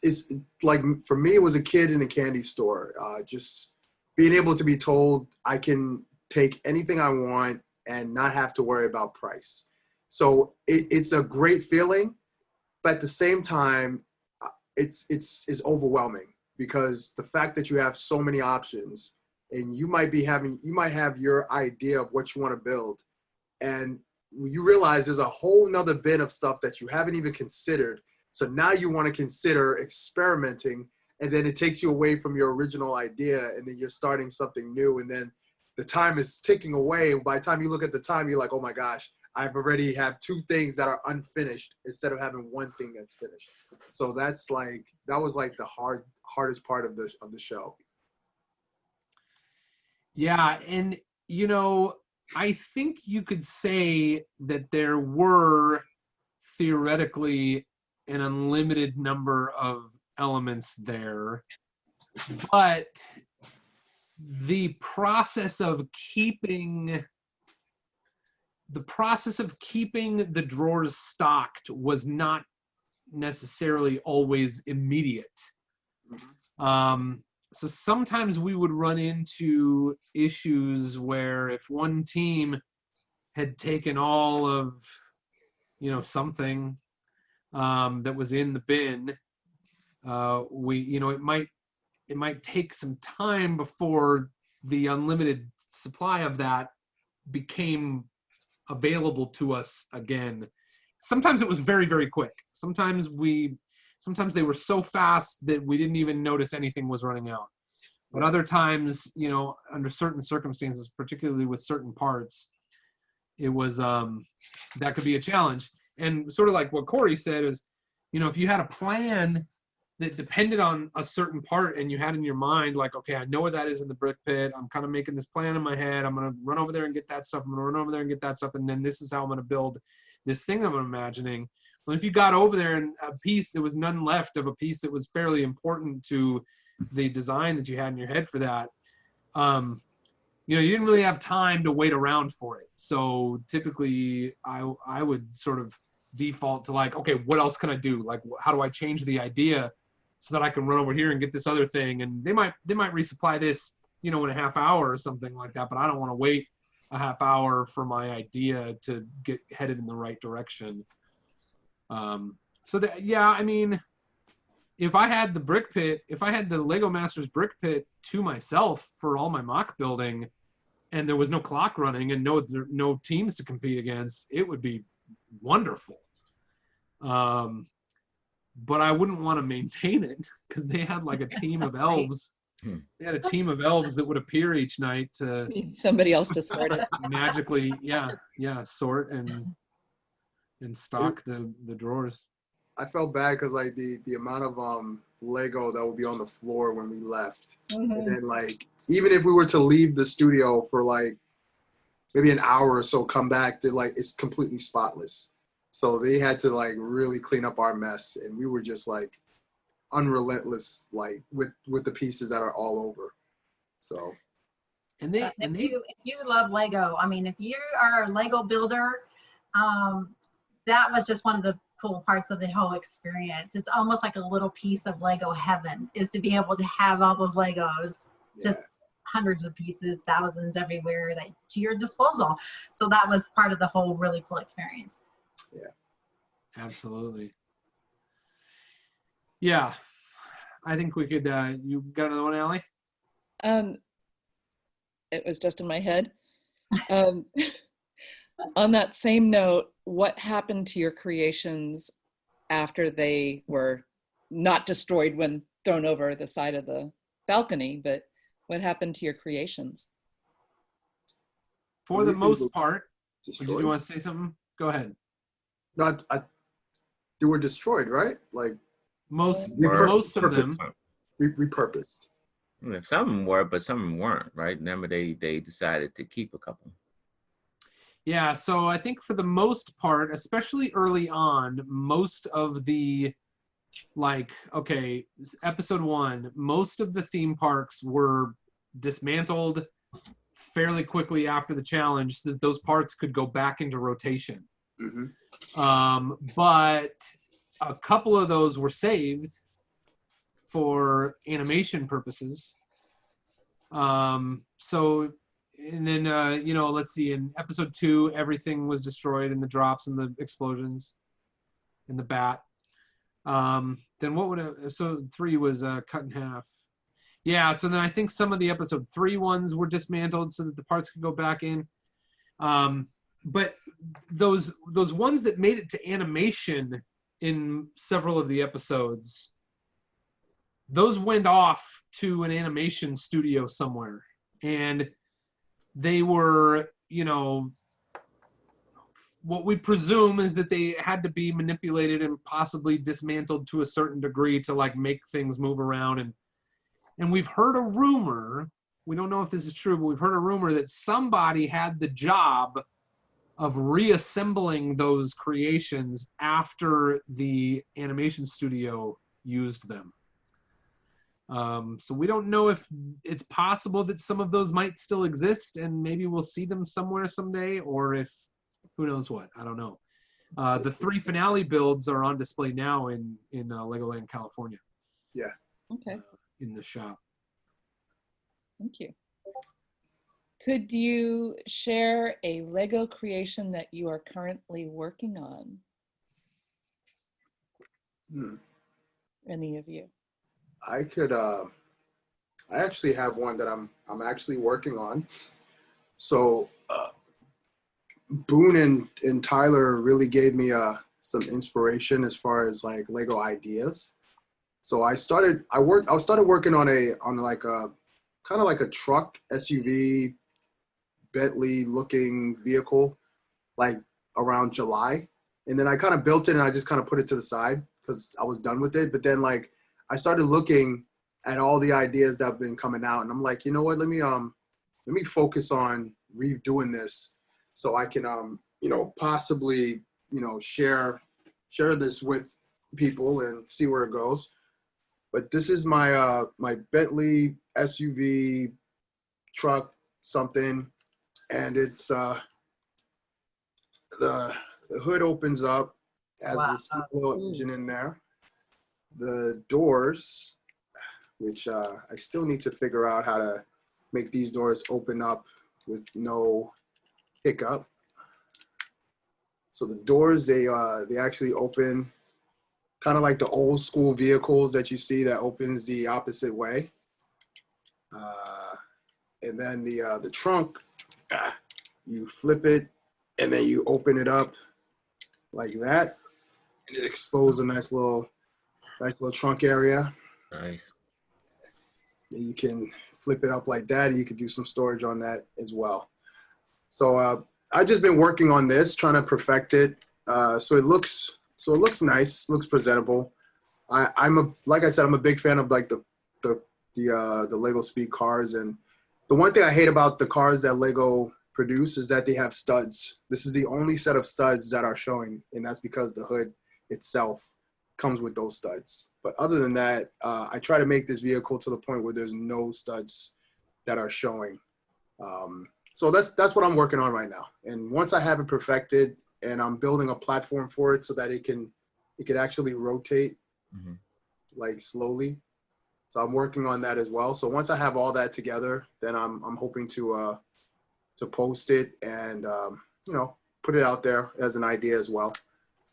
E: It's like, for me, it was a kid in a candy store. Just being able to be told I can take anything I want and not have to worry about price. So it's a great feeling, but at the same time, it's overwhelming, because the fact that you have so many options, and you might have your idea of what you want to build, and you realize there's a whole nother bin of stuff that you haven't even considered. So now you want to consider experimenting, and then it takes you away from your original idea, and then you're starting something new, and then the time is ticking away. By the time you look at the time, you're like, oh my gosh, I've already have 2 things that are unfinished instead of having 1 thing that's finished. So that was like the hardest part of the show.
A: Yeah, and you know, I think you could say that there were theoretically an unlimited number of elements there, but the process of keeping the drawers stocked was not necessarily always immediate. So sometimes we would run into issues where if one team had taken all of, you know, something, that was in the bin. It might take some time before the unlimited supply of that became available to us again. Sometimes it was very, very quick. Sometimes they were so fast that we didn't even notice anything was running out. But other times, under certain circumstances, particularly with certain parts, it was that could be a challenge. And sort of like what Corey said is, if you had a plan that depended on a certain part and you had in your mind, like, okay, I know where that is in the brick pit. I'm kind of making this plan in my head. I'm going to run over there and get that stuff. I'm going to run over there and get that stuff. And then this is how I'm going to build this thing I'm imagining. Well, if you got over there and a piece, there was none left of a piece that was fairly important to the design that you had in your head for that, you didn't really have time to wait around for it. So typically I would sort of default to like, okay, what else can I do? Like, how do I change the idea so that I can run over here and get this other thing? And they might resupply this, in a half hour or something like that, but I don't want to wait a half hour for my idea to get headed in the right direction. So that, yeah, I mean, if I had the brick pit, if I had the Lego Masters brick pit to myself for all my mock building, and there was no clock running and no teams to compete against, it would be wonderful. But I wouldn't want to maintain it because they had like a team of elves. They had a team of elves that would appear each night to
F: Need somebody else to sort it.
A: magically, sort and stock the drawers.
E: I felt bad because like the amount of Lego that would be on the floor when we left, and then like even if we were to leave the studio for like maybe an hour or so, come back, that like it's completely spotless. So they had to like really clean up our mess, and we were just like unrelentless, like with the pieces that are all over. So.
B: And if you love Lego, I mean, if you are a Lego builder, that was just one of the cool parts of the whole experience. It's almost like a little piece of Lego heaven, is to be able to have all those Legos, just hundreds of pieces, thousands everywhere that to your disposal. So that was part of the whole really cool experience.
E: Yeah,
A: absolutely. Yeah, I think we could. You got another one, Allie?
F: It was just in my head. On that same note, what happened to your creations after they were not destroyed when thrown over the side of the balcony, but what happened to your creations?
A: For the most part,
E: destroyed?
A: Did you want to say something? Go ahead.
E: No, they were destroyed, right? Like
A: most of them.
E: Repurposed.
C: Some of them were, but some of them weren't, right? Remember, they decided to keep a couple.
A: Yeah, so I think for the most part, especially early on, most of the, like, okay, episode 1, most of the theme parks were dismantled fairly quickly after the challenge, so that those parts could go back into rotation. But a couple of those were saved for animation purposes. So, and then, let's see, in episode 2, everything was destroyed in the drops and the explosions in the bat. Then what would episode 3 was cut in half. Yeah, so then I think some of the episode 3 ones were dismantled so that the parts could go back in. But those ones that made it to animation in several of the episodes, those went off to an animation studio somewhere. And they were, what we presume is that they had to be manipulated and possibly dismantled to a certain degree to like make things move around. And we've heard a rumor, we don't know if this is true, but we've heard a rumor that somebody had the job of reassembling those creations after the animation studio used them. So we don't know if it's possible that some of those might still exist and maybe we'll see them somewhere someday, or if, who knows what, I don't know. The 3 finale builds are on display now in Legoland, California.
E: Yeah.
F: Okay.
A: In the shop.
F: Thank you. Could you share a Lego creation that you are currently working on?
E: Hmm.
F: Any of you?
E: I could. I actually have one that I'm actually working on. So Boone and Tyler really gave me some inspiration as far as like Lego ideas. So I started working on like a kind of like a truck SUV Bentley looking vehicle like around July. And then I kind of built it and I just kind of put it to the side because I was done with it. But then like I started looking at all the ideas that have been coming out and I'm like, you know what, let me focus on redoing this so I can possibly, share this with people and see where it goes. But this is my my Bentley SUV truck something, and it's the hood opens up, has this little engine in there. The doors, which I still need to figure out how to make these doors open up with no hiccup. So the doors, they actually open kind of like the old school vehicles that you see that opens the opposite way. And then the trunk, you flip it and then you open it up like that. And it exposes a nice little trunk area.
C: Nice.
E: You can flip it up like that and you can do some storage on that as well. So I've just been working on this, trying to perfect it. So it looks nice, looks presentable. Like I said, I'm a big fan of like the Lego Speed cars, and the one thing I hate about the cars that Lego produce is that they have studs. This is the only set of studs that are showing, and that's because the hood itself comes with those studs. But other than that, I try to make this vehicle to the point where there's no studs that are showing. So that's what I'm working on right now. And once I have it perfected, and I'm building a platform for it so that it could actually rotate like slowly. So I'm working on that as well. So once I have all that together, then I'm hoping to post it and put it out there as an idea as well.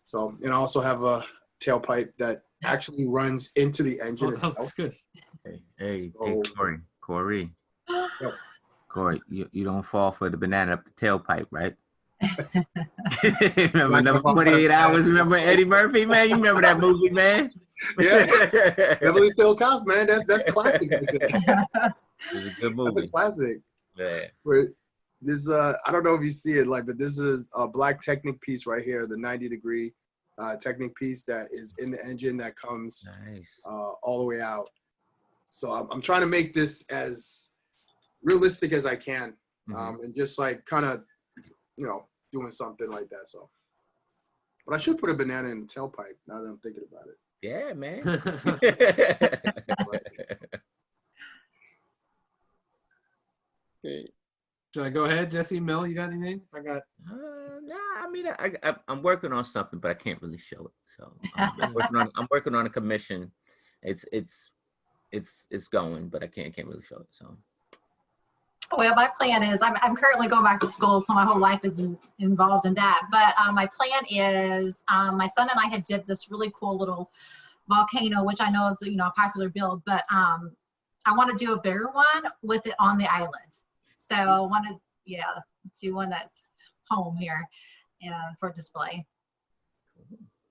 E: So, and I also have a tailpipe that actually runs into the engine itself.
A: That's good.
C: Hey,
E: So-
C: Corey.
E: Yep.
C: Corey, you don't fall for the banana up the tailpipe, right? Remember number 28 hours? Remember Eddie Murphy, man? You remember that movie, man?
E: Yeah. Beverly Hills Cops, man. That's classic.
C: It was a good
E: That's a
C: movie.
E: classic.
C: Yeah.
E: Where this I don't know if you see it, like, but this is a black Technic piece right here, the 90-degree Technic piece that is in the engine that comes
C: Nice.
E: all the way out. So I'm trying to make this as realistic as I can, and just like kind of, doing something like that. So, but I should put a banana in the tailpipe now that I'm thinking about it.
C: Yeah, man.
F: Great.
A: Should I go ahead, Jesse? Mel, you got anything? I got.
C: Nah, I mean, I'm working on something, but I can't really show it. So I'm working on a commission. It's going, but I can't really show it. So.
B: Well, my plan is I'm currently going back to school, so my whole life is involved in that. But my plan is my son and I had did this really cool little volcano, which I know is a popular build, but I want to do a bigger one with it on the island. So I want to do one that's home here for display.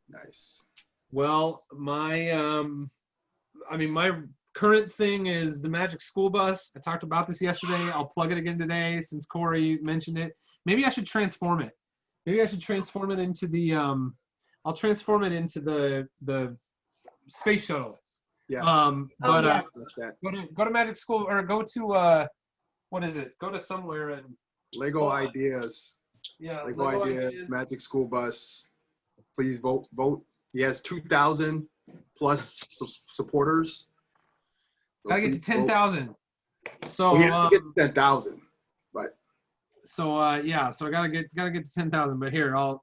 E: Nice.
A: Well, my current thing is the Magic School Bus. I talked about this yesterday. I'll plug it again today since Corey mentioned it. Maybe I should transform it. Maybe I should transform it into the I'll transform it into the space shuttle.
E: Yes.
A: But
B: yes.
A: Go to Magic School, or go to what is it? Go to somewhere and
E: Lego Ideas.
A: Yeah,
E: Lego Ideas, Magic School Bus. Please vote. He has 2,000 plus supporters. So
A: gotta get to
E: please
A: 10,000. So
E: vote. We have to get to 10,000, but
A: so I gotta get to 10,000. But here, I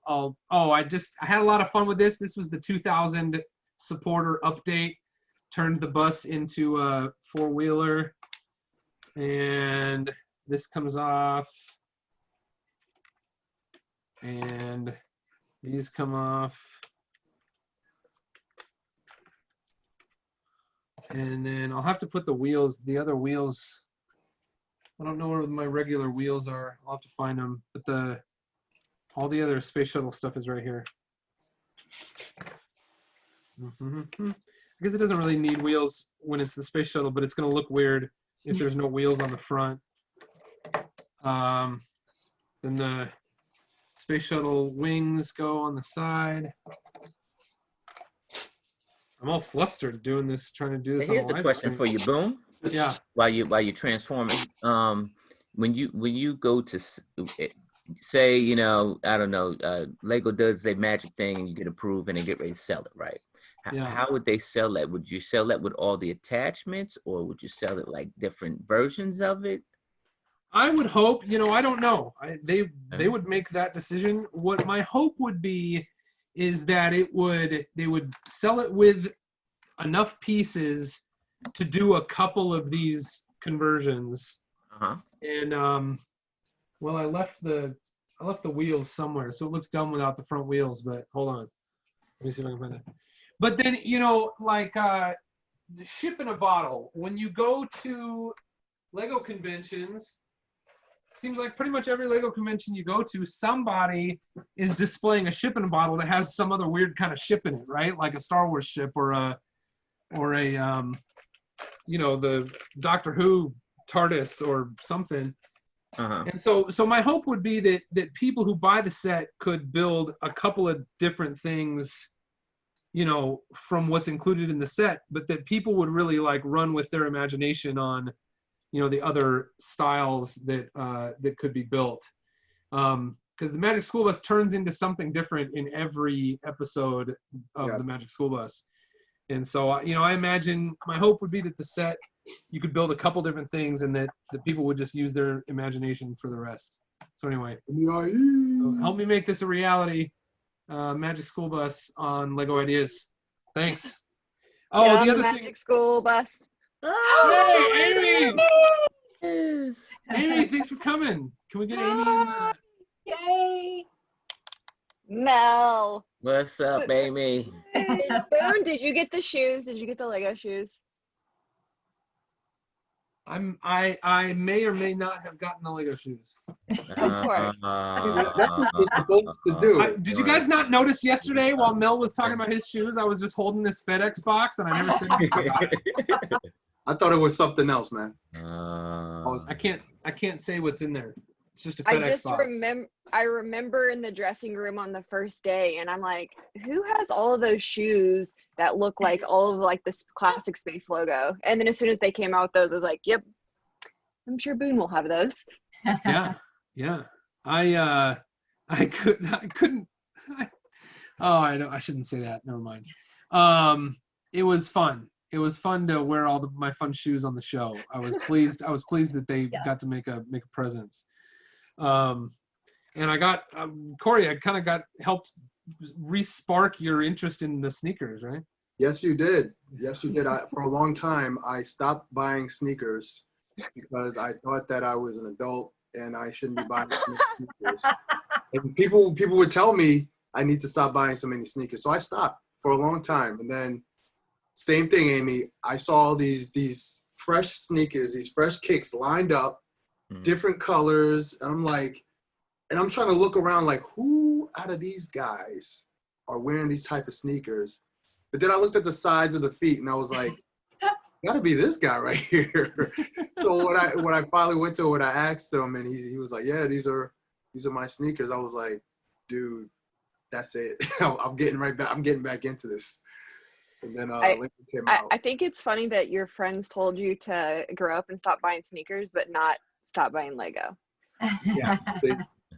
A: had a lot of fun with this. This was the 2,000 supporter update. Turned the bus into a 4-wheeler, and this comes off, and these come off, And then I'll have to put the other wheels. I don't know where my regular wheels are. I'll have to find them. But all the other space shuttle stuff is right here. I guess it doesn't really need wheels when it's the space shuttle, but it's going to look weird if there's no wheels on the front. Then the space shuttle wings go on the side. I'm all flustered doing this, trying to do this.
C: Here's
A: on a
C: the
A: live
C: question
A: stream.
C: for you, Boone.
A: Yeah.
C: While you're transforming, when you go to say, you know, I don't know, Lego does their magic thing and you get approved and they get ready to sell it, right?
A: Yeah.
C: How would they sell that? Would you sell that with all the attachments, or would you sell it like different versions of it?
A: I would hope, you know, I don't know. They would make that decision. What my hope would be is that they would sell it with enough pieces to do a couple of these conversions. And well, I left the wheels somewhere, so it looks dumb without the front wheels. But hold on, let me see if I can find that. But then, you know, like the ship in a bottle. When you go to Lego conventions, seems like pretty much every Lego convention you go to, somebody is displaying a ship in a bottle that has some other weird kind of ship in it, right? Like a Star Wars ship or a you know, the Doctor Who TARDIS or something. And so my hope would be that people who buy the set could build a couple of different things, you know, from what's included in the set, but that people would really like run with their imagination on, you know, the other styles that could be built. Because the Magic School Bus turns into something different in every episode of the Magic School Bus. And so, you know, I imagine my hope would be that the set, you could build a couple different things and that the people would just use their imagination for the rest. So anyway, so help me make this a reality. Magic School Bus on Lego Ideas. Thanks. Oh,
G: Get on
A: the other
G: Magic
A: thing.
G: School Bus.
A: Hey, Amy!
C: Yes.
A: Amy, thanks for coming. Can we get Amy in the...
B: Yay!
G: Mel.
C: What's up, Amy?
G: Boone, did you get the shoes? Did you get the Lego shoes?
A: I may or may not have gotten the Lego shoes.
G: Of course.
E: That's what you're supposed to do.
A: Did you guys not notice yesterday while Mel was talking about his shoes, I was just holding this FedEx box and I never said anything about it.
E: I thought it was something else, man.
A: I can't say what's in there. It's just a
G: I
A: FedEx
G: just
A: box.
G: remember in the dressing room on the first day, and I'm like, who has all of those shoes that look like all of like this classic space logo? And then as soon as they came out with those, I was like, yep, I'm sure Boone will have those.
A: Yeah. I couldn't. I shouldn't say that. Never mind. It was fun. It was fun to wear all my fun shoes on the show. I was pleased that they got to make a presence. And I got Corey. I kind of helped re-spark your interest in the sneakers, right?
E: Yes, you did. For a long time, I stopped buying sneakers because I thought that I was an adult and I shouldn't be buying sneakers. And people would tell me I need to stop buying so many sneakers. So I stopped for a long time. And then same thing, Amy. I saw these fresh sneakers, these fresh kicks lined up, different colors. And I'm like, and I'm trying to look around like, who out of these guys are wearing these type of sneakers? But then I looked at the size of the feet and I was like, gotta be this guy right here. So when I finally went to it, I asked him and he was like, yeah, these are my sneakers. I was like, dude, that's it. I'm getting back into this. And then Lincoln came out.
G: I think it's funny that your friends told you to grow up and stop buying sneakers, but not stop buying Lego.
E: Yeah,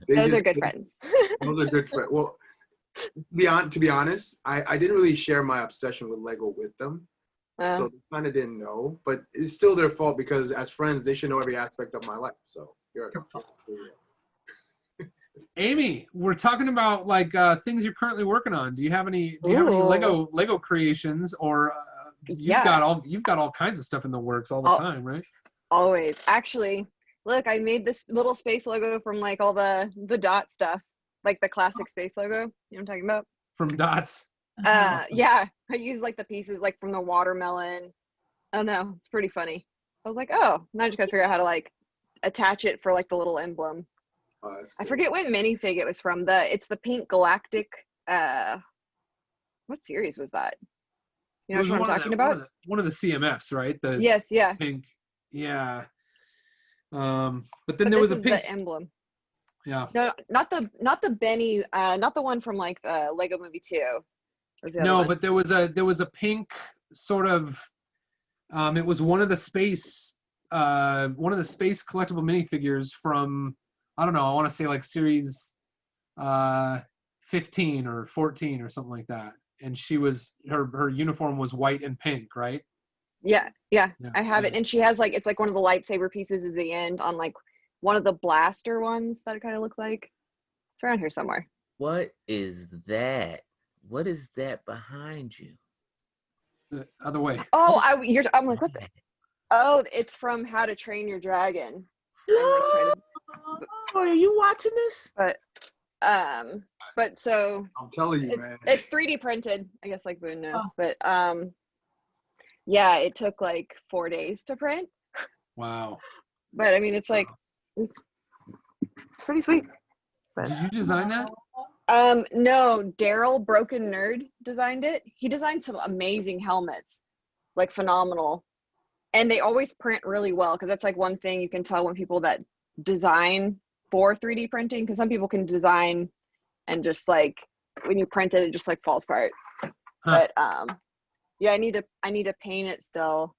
G: those are good friends.
E: Those are good friends. Well, to be honest, I didn't really share my obsession with Lego with them. So they kind of didn't know, but it's still their fault because as friends, they should know every aspect of my life. So you're
A: Amy, we're talking about like things you're currently working on. Do you have any Lego creations, or you've got all kinds of stuff in the works all the time, right?
G: Always. Actually, look, I made this little space logo from like all the dot stuff, like the classic space logo. You know what I'm talking about?
A: From dots.
G: Yeah, I use like the pieces like from the watermelon I don't know. It's pretty funny. I was like, oh, now I just gotta figure out how to like attach it for like the little emblem.
E: Oh, that's
G: I
E: cool.
G: forget what minifig it was from. It's the pink galactic. What series was that? You know
A: It was
G: what I'm talking about?
A: one of the CMFs, right? The
G: Yes, yeah.
A: pink. Yeah. But then
G: But
A: there
G: this
A: was a
G: is
A: pink.
G: the emblem.
A: Yeah.
G: No, not the Benny, not the one from like Lego Movie 2. Was the other
A: No,
G: one.
A: but there was a pink sort of. It was one of the space collectible minifigures from, I don't know, I want to say like series 15 or 14 or something like that. And her uniform was white and pink, right?
G: Yeah,
A: Yeah,
G: I have it, and she has like, it's like one of the lightsaber pieces is the end on like one of the blaster ones that it kind of looks like. It's around here somewhere.
C: What is that? What is that behind you?
A: The other way.
G: Oh, I'm like, what the? Oh, it's from How to Train Your Dragon. I'm like trying to,
C: Are you watching this?
G: but so
E: I'm telling you, man.
G: it's 3D printed, I guess, like Boone knows.
B: Oh.
G: But yeah, it took like 4 days to print.
A: Wow.
G: But I mean, it's like it's pretty sweet. But
A: Did you design that?
G: no, Daryl Broken Nerd designed it. He designed some amazing helmets, like phenomenal. And they always print really well, because that's like one thing you can tell when people that design for 3D printing, because some people can design and just like when you print it, it just like falls apart.
A: Huh.
G: But yeah, I need to paint it still.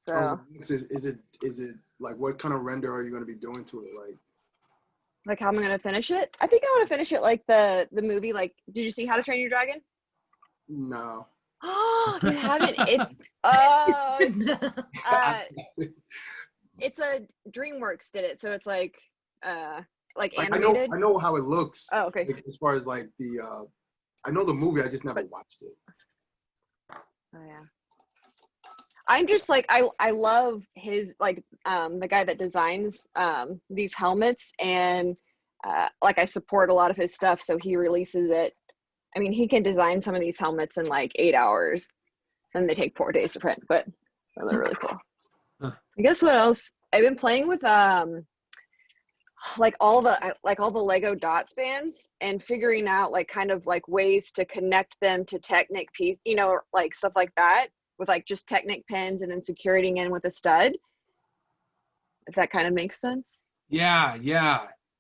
G: So
E: Oh, is it like, what kind of render are you going to be doing to it?
G: like how am I gonna finish it? I think I want to finish it like the movie. Like, did you see How to Train Your Dragon?
E: No.
G: Oh, you haven't. It's a DreamWorks did it, so it's like animated.
E: I know how it looks.
G: Oh, okay.
E: Like, as far as like I know the movie, I just never watched it.
G: Oh yeah. I'm just like, I love his, like, the guy that designs these helmets, and like I support a lot of his stuff, so he releases it. I mean, he can design some of these helmets in like 8 hours, and they take 4 days to print, but they're really cool.
A: Huh.
G: I guess what else? I've been playing with like all the Lego dots bands, and figuring out like kind of like ways to connect them to Technic piece, you know, like stuff like that, with like just Technic pins and then securing in with a stud. If that kind of makes sense.
A: Yeah,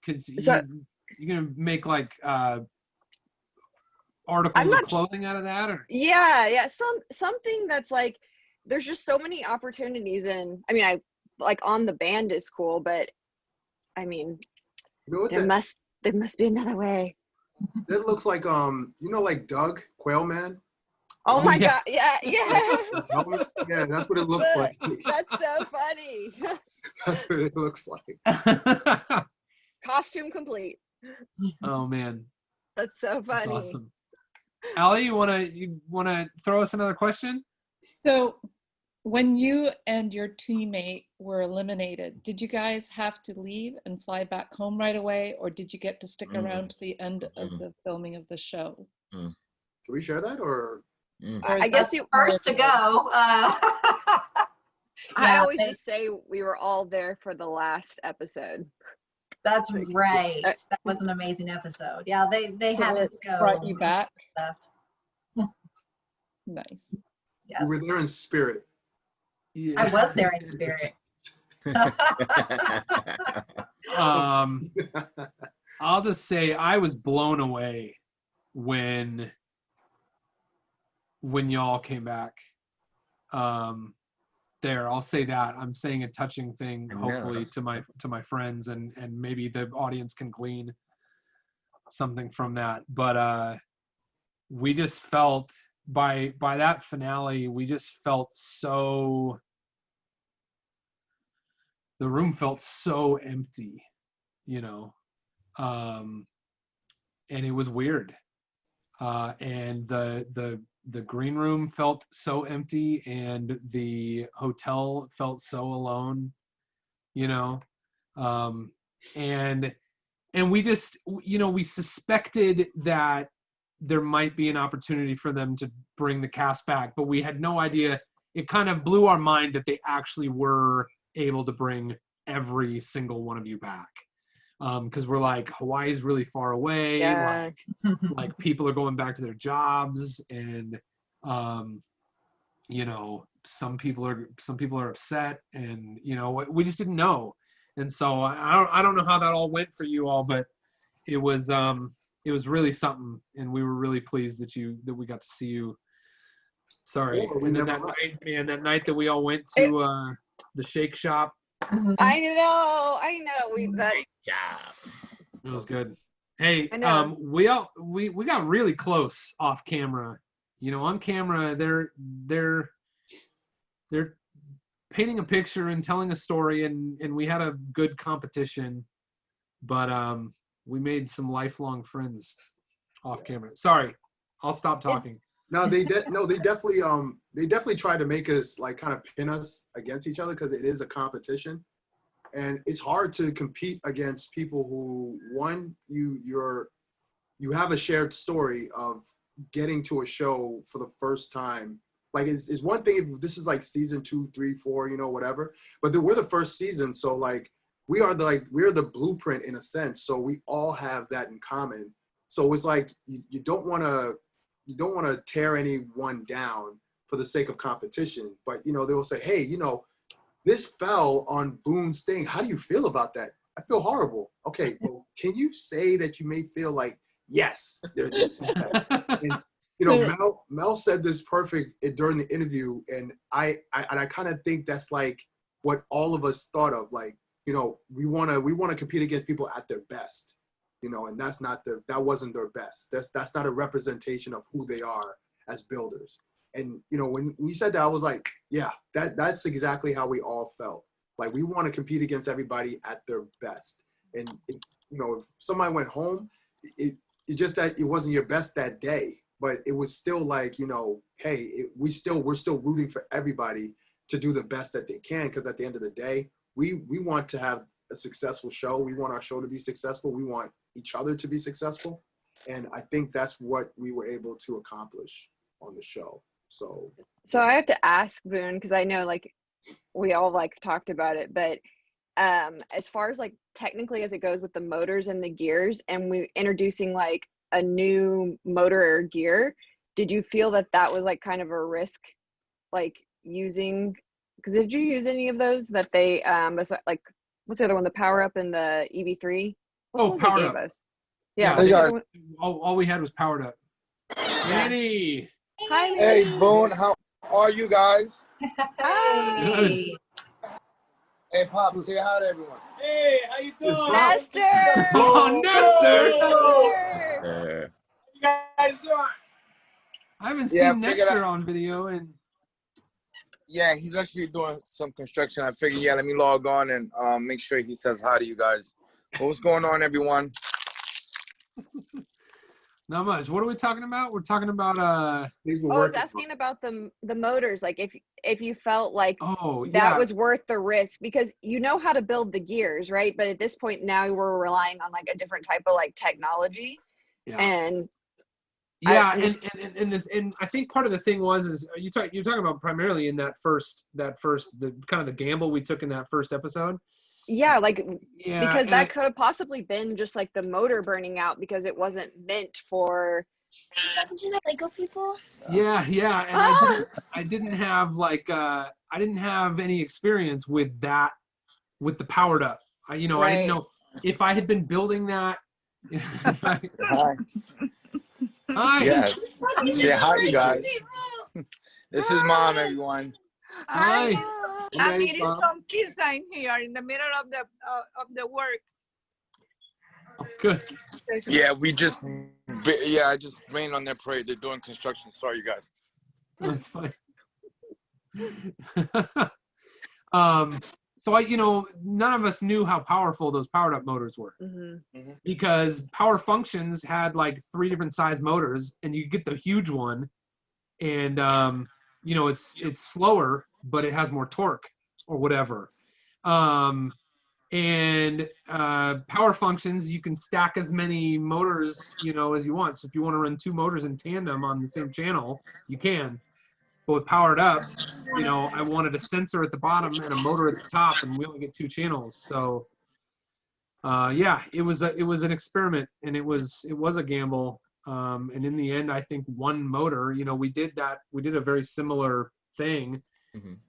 A: because
G: So-
A: you're gonna make like articles of clothing out of that, or
G: Yeah, something that's like, there's just so many opportunities, and I mean, I like on the band is cool, but I mean,
E: You know what
G: there must be another way.
E: that looks like? Like Doug Quailman.
G: Oh my
A: yeah.
G: God, yeah.
E: Yeah, that's what it looks like.
G: That's so funny.
E: That's what it looks like.
G: Costume complete.
A: Oh man,
G: That's so
A: that's
G: funny.
A: awesome. Allie, you wanna throw us another question?
F: So when you and your teammate were eliminated, did you guys have to leave and fly back home right away, or did you get to stick around to the end of the filming of the show?
E: Can we share that, or?
F: Or is
G: I guess
F: that
G: you
B: First to go.
G: I
B: Yeah,
G: always
B: they-
G: just say we were all there for the last episode.
B: That's right. That was an amazing episode. Yeah, they had us go.
F: Brought you back.
B: Left.
F: Nice.
B: Yes.
E: We were there in spirit.
A: Yeah.
B: I was there in spirit.
A: I'll just say I was blown away when y'all came back. There, I'll say that. I'm saying a touching thing,
C: I know.
A: hopefully to my friends, and maybe the audience can glean something from that. But we just felt by that finale, we just felt so. The room felt so empty, you know, and it was weird. And the green room felt so empty, and the hotel felt so alone, you know. And we just, you know, we suspected that there might be an opportunity for them to bring the cast back, but we had no idea it kind of blew our mind that they actually were able to bring every single one of you back. Because we're like, Hawaii's really far away.
G: Yeah.
A: Like people are going back to their jobs, and you know, some people are upset, and you know, we just didn't know. And so I don't know how that all went for you all, but it was really something, and we were really pleased that we got to see you. Sorry.
E: Yeah, we
A: And then
E: never
A: that
E: left.
A: night, man, that night that we all went to the shake shop,
G: I know.
C: Yeah.
A: it was good. Hey,
G: I know.
A: we got really close off camera. You know, on camera, they're painting a picture and telling a story, and we had a good competition, but we made some lifelong friends off camera. Sorry, I'll stop talking.
E: No, they definitely tried to make us like kind of pin us against each other because it is a competition, and it's hard to compete against people who, one, you have a shared story of getting to a show for the first time. Like it's one thing if this is like season 2, 3, 4, you know, whatever, but we're the first season, so like we're the blueprint in a sense, so we all have that in common. So it's like you don't want to tear anyone down for the sake of competition, but you know, they'll say, hey, you know, this fell on Boone's thing. How do you feel about that? I feel horrible. Okay, well, can you say that you may feel like, yes, there's that. And, you know, Mel said this perfect during the interview, and I kind of think that's like what all of us thought of. Like, you know, we want to compete against people at their best, you know, and that wasn't their best. That's not a representation of who they are as builders. And, you know, when we said that, I was like, yeah, that's exactly how we all felt. Like, we want to compete against everybody at their best. And, if somebody went home, it just that it wasn't your best that day, but it was still like, you know, hey, we're still rooting for everybody to do the best that they can. Because at the end of the day, we want to have a successful show. We want our show to be successful. We want each other to be successful. And I think that's what we were able to accomplish on the show.
G: So I have to ask Boone, because I know like we all like talked about it, but as far as like technically as it goes with the motors and the gears, and we introducing like a new motor or gear, did you feel that was like kind of a risk, like using? Because did you use any of those that they like what's the other one, the Power Up and the EV3? What's the ones they
A: Powered
G: gave
A: Up.
G: us? Yeah.
A: Hey,
G: guys.
A: all we had was Powered Up. Manny.
G: Hi, Manny.
H: Hey, Boone, how are you guys?
B: Hey.
H: Hey, Pop, say hi to everyone.
A: Hey, how you doing?
G: Nestor.
A: Oh, Nestor.
G: Nestor.
H: You guys doing?
A: I haven't seen Nestor on video, and
H: yeah, he's actually doing some construction. I figured, yeah, let me log on and make sure he says hi to you guys. What's going on, everyone?
A: not much. What are we talking about? We're talking about
G: I was asking about the motors, like if you felt like that was worth the risk, because you know how to build the gears, right? But at this point now we're relying on like a different type of like technology.
A: Yeah.
G: And
A: and I think part of the thing is you're talking about primarily in that first the kind of the gamble we took in that first episode.
G: Yeah, because that could have possibly been just like the motor burning out because it wasn't meant for.
I: Talking to the Lego people.
A: Yeah, and I didn't have I didn't have any experience with that, with the Powered Up. I didn't know if I had been building that. Hi.
H: Yes. Say hi, you guys. This is Mom, everyone.
A: Hi.
I: I'm eating some pizza in here in the middle of the work.
A: Oh, good.
H: Yeah, I just rained on their parade. They're doing construction. Sorry, you guys.
A: That's fine. So none of us knew how powerful those Powered Up motors were, because Power Functions had like 3 different size motors, and you get the huge one, and it's slower, but it has more torque or whatever. And Power Functions, you can stack as many motors, as you want. So if you want to run 2 motors in tandem on the same channel, you can. But with Powered Up, you know, I wanted a sensor at the bottom and a motor at the top, and we only get 2 channels. So, yeah, it was an experiment, and it was a gamble. And in the end, I think one motor. You know, we did a very similar thing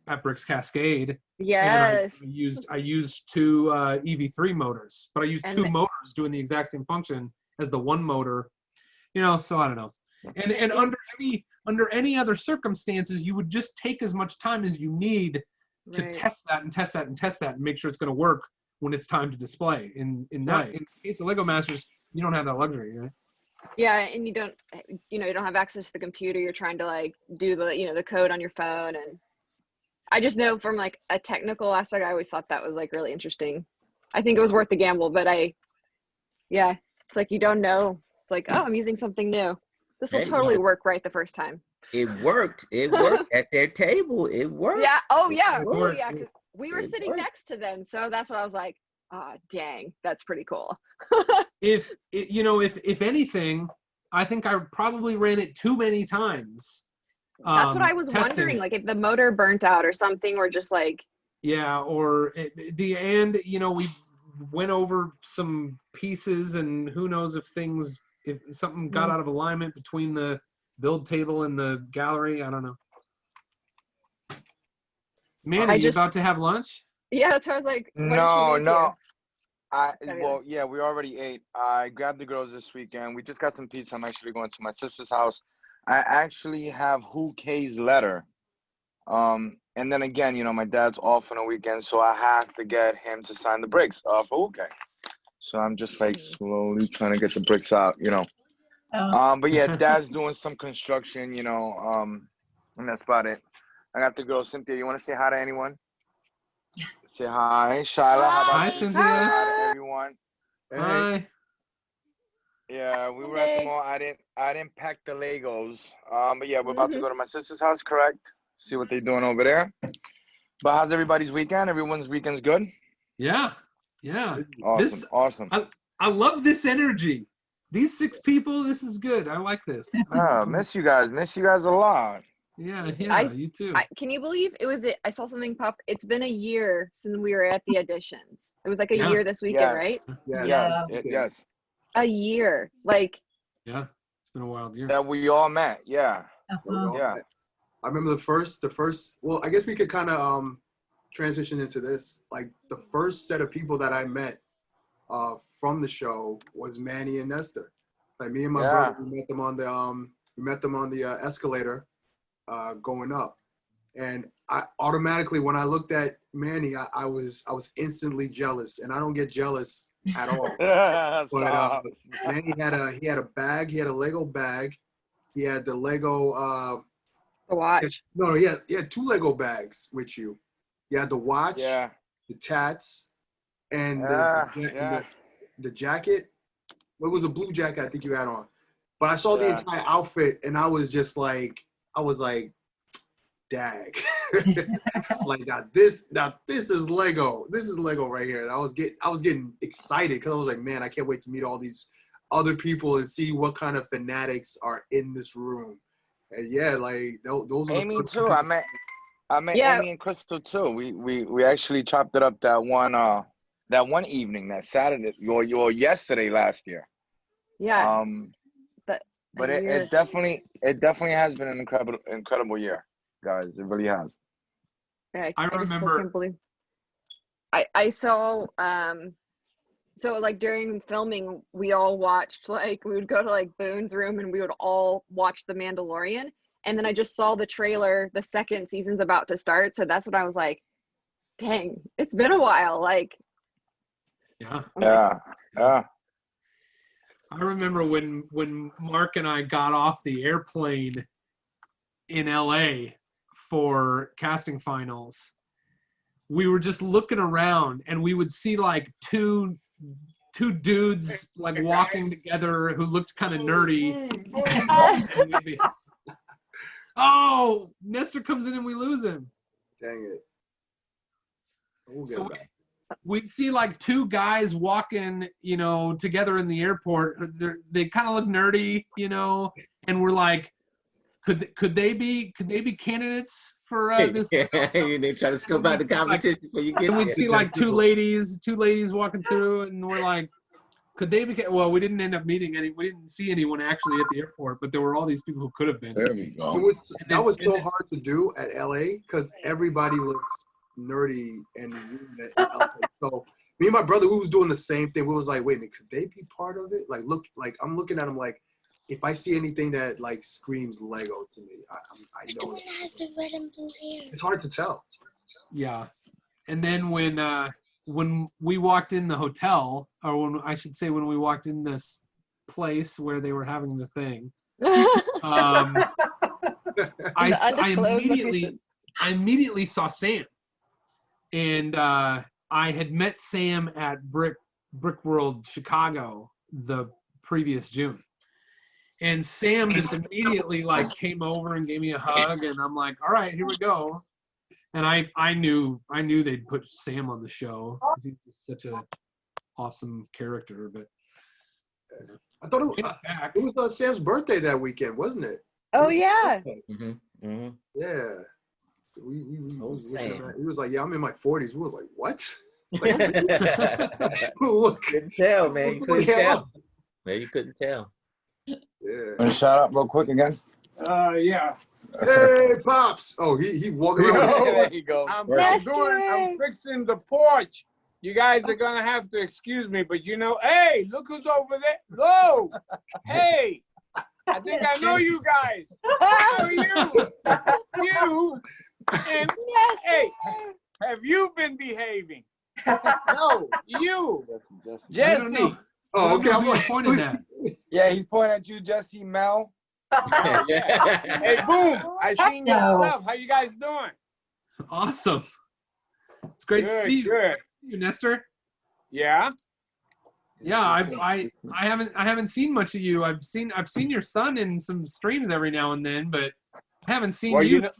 A: at Bricks Cascade.
G: Yes.
A: And I used 2 EV3 motors, but I used 2 motors doing the exact same function as the one motor. You know, so I don't know. And under any other circumstances, you would just take as much time as you need to test that and make sure it's going to work when it's time to display. In the case of Lego Masters, you don't have that luxury, right?
G: Yeah, and you don't have access to the computer. You're trying to like do the code on your phone, and I just know from like a technical aspect, I always thought that was like really interesting. I think it was worth the gamble, but it's like you don't know. It's like, oh, I'm using something new. This will totally work right the first time.
C: It worked. It worked at their table. It worked.
G: Yeah. Oh yeah. Oh
C: Worked.
G: yeah. 'Cause we were sitting next to them, so that's what I was like. Ah, dang, that's pretty cool.
A: If anything, I think I probably ran it too many times.
G: That's what I was wondering, like if the motor burnt out or something, or just like.
A: Yeah, or we went over some pieces, and who knows if something got out of alignment between the build table and the gallery. I don't know. Manny, you about to have lunch?
G: Yeah, that's what I was like.
H: No. We already ate. I grabbed the girls this weekend. We just got some pizza. I'm actually going to my sister's house. I actually have Who K's letter. And then again, my dad's off on a weekend, so I have to get him to sign the bricks for Who K. So I'm just like slowly trying to get the bricks out, But yeah, dad's doing some construction, and that's about it. I got the girl, Cynthia. You want to say hi to anyone? Say hi. Shyla, how about
A: Hi,
H: you?
A: Cynthia.
H: Hi to everyone.
A: Hi.
H: Yeah, we were at the mall. I didn't pack the Legos. But yeah, we're about to go to my sister's house, correct? See what they're doing over there. But how's everybody's weekend? Everyone's weekend's good?
A: Yeah.
H: Awesome.
A: I love this energy. These 6 people, this is good. I like this.
H: Miss you guys a lot.
A: Yeah, you too.
G: Can you believe I saw something pop. It's been a year since we were at the auditions. It was like a year this weekend, right?
H: Yes.
G: A year. Like.
A: Yeah, it's been a wild year.
H: That we all met, yeah.
E: Yeah. I remember the first, well, I guess we could kind of transition into this. Like the first set of people that I met from the show was Manny and Nestor. Like me and my brother, we met them on the escalator going up. And I automatically, when I looked at Manny, I was instantly jealous, and I don't get jealous at all. But Manny he had a bag, he had a Lego bag, he had the Lego
G: the watch.
E: He had 2 Lego bags with you. You had the watch, the tats, and the jacket. What was a blue jacket I think you had on? But I saw the entire outfit, and I was like, dag. Like now this is Lego. This is Lego right here. And I was getting excited because I was like, man, I can't wait to meet all these other people and see what kind of fanatics are in this room. And yeah, like those are
H: Amy too. I met Amy and Crystal too. We actually chopped it up that one evening, that Saturday or yesterday last year.
G: Yeah.
H: But it definitely has been an incredible year, guys. It really has.
G: Yeah,
A: I remember.
G: Can't believe. I saw so like during filming, we all watched, like we would go to like Boone's room and we would all watch The Mandalorian. And then I just saw the trailer, the 2nd season's about to start. So that's what I was like, dang, it's been a while. Like,
A: yeah.
E: I
A: remember when Mark and I got off the airplane in LA for casting finals, we were just looking around and we would see like two dudes like walking together who looked kind of nerdy. Oh, Nestor comes in and we lose him.
E: Dang it. We'll get back.
A: We'd see like 2 guys walking, together in the airport. They kind of look nerdy, and we're like, Could they be candidates for this?
C: They try to scope out the competition before you get
A: And we'd
C: there.
A: see like two ladies walking through, and we're like, could they be? Well, we didn't end up meeting any. We didn't see anyone actually at the airport, but there were all these people who could have been.
J: There we go.
E: That was so hard to do at LA because everybody looks nerdy and weird at LA. So me and my brother, who was doing the same thing, we was like, wait a minute, could they be part of it? Like, look, like I'm looking at them like, if I see anything that like screams Lego to me, I know.
K: The one that has the red and blue hair.
E: It's hard to tell.
A: Yeah, and then when we walked in the hotel, or when we walked in this place where they were having the thing, I immediately saw Sam, and I had met Sam at Brick World Chicago the previous June. And Sam just immediately like came over and gave me a hug, and I'm like, all right, here we go. And I knew they'd put Sam on the show. He's such a awesome character. But
E: I thought it was Sam's birthday that weekend, wasn't it?
G: Oh yeah.
C: Mm-hmm. Mm-hmm.
E: Yeah. He was like, yeah, I'm in my 40s. We was like, what? Look.
C: Couldn't tell, man. You couldn't tell. Man, you couldn't tell.
E: Yeah.
H: Want to shout out real quick again?
J: Yeah.
E: Hey, Pops. Oh, he walking around.
H: There you go.
J: I'm fixing the porch. You guys are going to have to excuse me, but hey, look who's over there. Hello. Hey. I think I know you guys. How are you? You. And, hey, have you been behaving? No, you. Jesse.
E: Oh, okay. I'm
A: pointing at.
H: Yeah, he's pointing at you, Jesse, Mel.
J: Hey, Boone, I seen your stuff. How you guys doing?
A: Awesome. It's great to see you.
J: Good.
A: You, Nestor.
J: Yeah.
A: Yeah, I haven't seen much of you. I've seen your son in some streams every now and then, but I haven't seen you.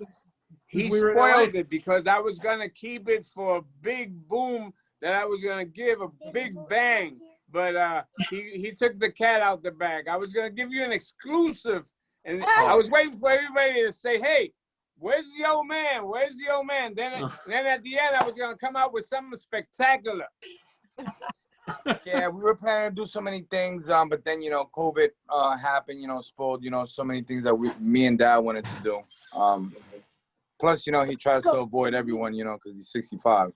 J: He spoiled it because I was gonna keep it for a big boom that I was gonna give a big bang, but he took the cat out the bag. I was gonna give you an exclusive, and I was waiting for everybody to say, "Hey, where's the old man? Where's the old man?" Then at the end, I was gonna come out with something spectacular.
H: Yeah, we were planning to do so many things, but then COVID happened. Spoiled so many things that me and Dad wanted to do. Plus, he tries to avoid everyone, because he's 65.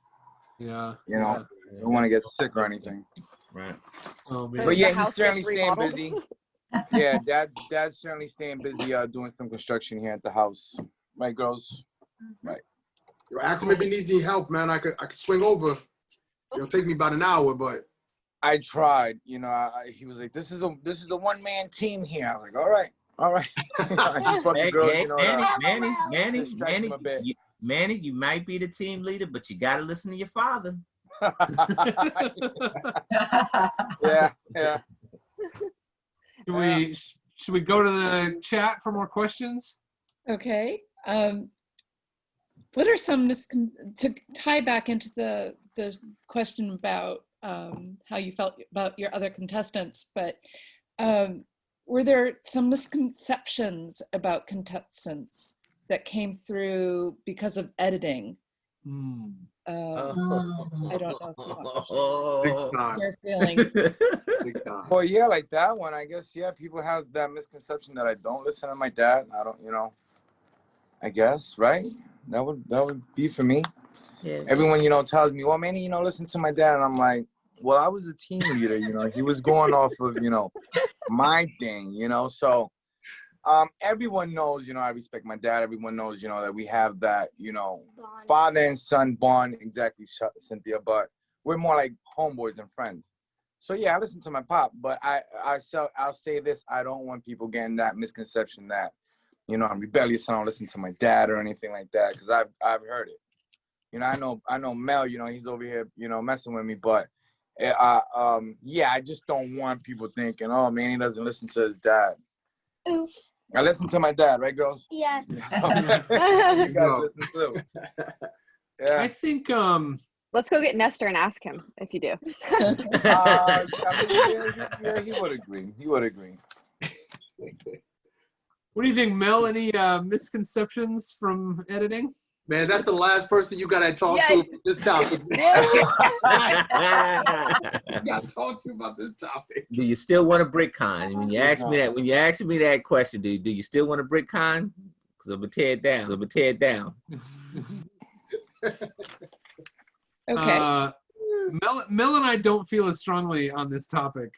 A: Yeah.
H: Don't want to get sick or anything.
C: Right.
A: Oh, man.
H: But yeah, he's certainly staying busy. Yeah, Dad's certainly staying busy doing some construction here at the house. Right, girls? Right.
E: Yo, ask him if he needs any help, man. I could swing over. It'll take me about an hour, but
H: I tried. He was like, "This is a one-man team here." I was like, "All right." I just brought the girls,
C: Manny, you might be the team leader, but you got to listen to your father.
H: Yeah.
A: Should we go to the chat for more questions?
F: Okay. What are some to tie back into the question about how you felt about your other contestants, but were there some misconceptions about contestants that came through because of editing? I don't know if you're feeling.
H: Well, yeah, like that one. I guess, yeah, people have that misconception that I don't listen to my dad. I don't, I guess, right? That would be for me.
C: Yeah.
H: Everyone, tells me, well, Manny, listen to my dad. And I'm like, well, I was a team leader, he was going off of, my thing, so everyone knows, I respect my dad. Everyone knows, that we have that, father and son bond, exactly, Cynthia, but we're more like homeboys and friends. So yeah, I listen to my pop, but I'll say this, I don't want people getting that misconception that, I'm rebellious, I don't listen to my dad or anything like that, because I've heard it. I know Mel, he's over here, messing with me, but yeah, I just don't want people thinking, oh, man, he doesn't listen to his dad.
K: Oof.
H: I listen to my dad, right, girls?
K: Yes.
H: You guys listen too. Yeah.
A: I think
G: Let's go get Nestor and ask him if you do.
H: Yeah, he would agree.
A: What do you think, Mel? Any misconceptions from editing?
E: Man, that's the last person you gotta talk to about this topic. You gotta talk to about this topic.
C: Do you still want a BrickCon? When you ask me that question, do you still want a BrickCon? Because I'm gonna tear it down.
F: Okay.
A: Mel and I don't feel as strongly on this topic,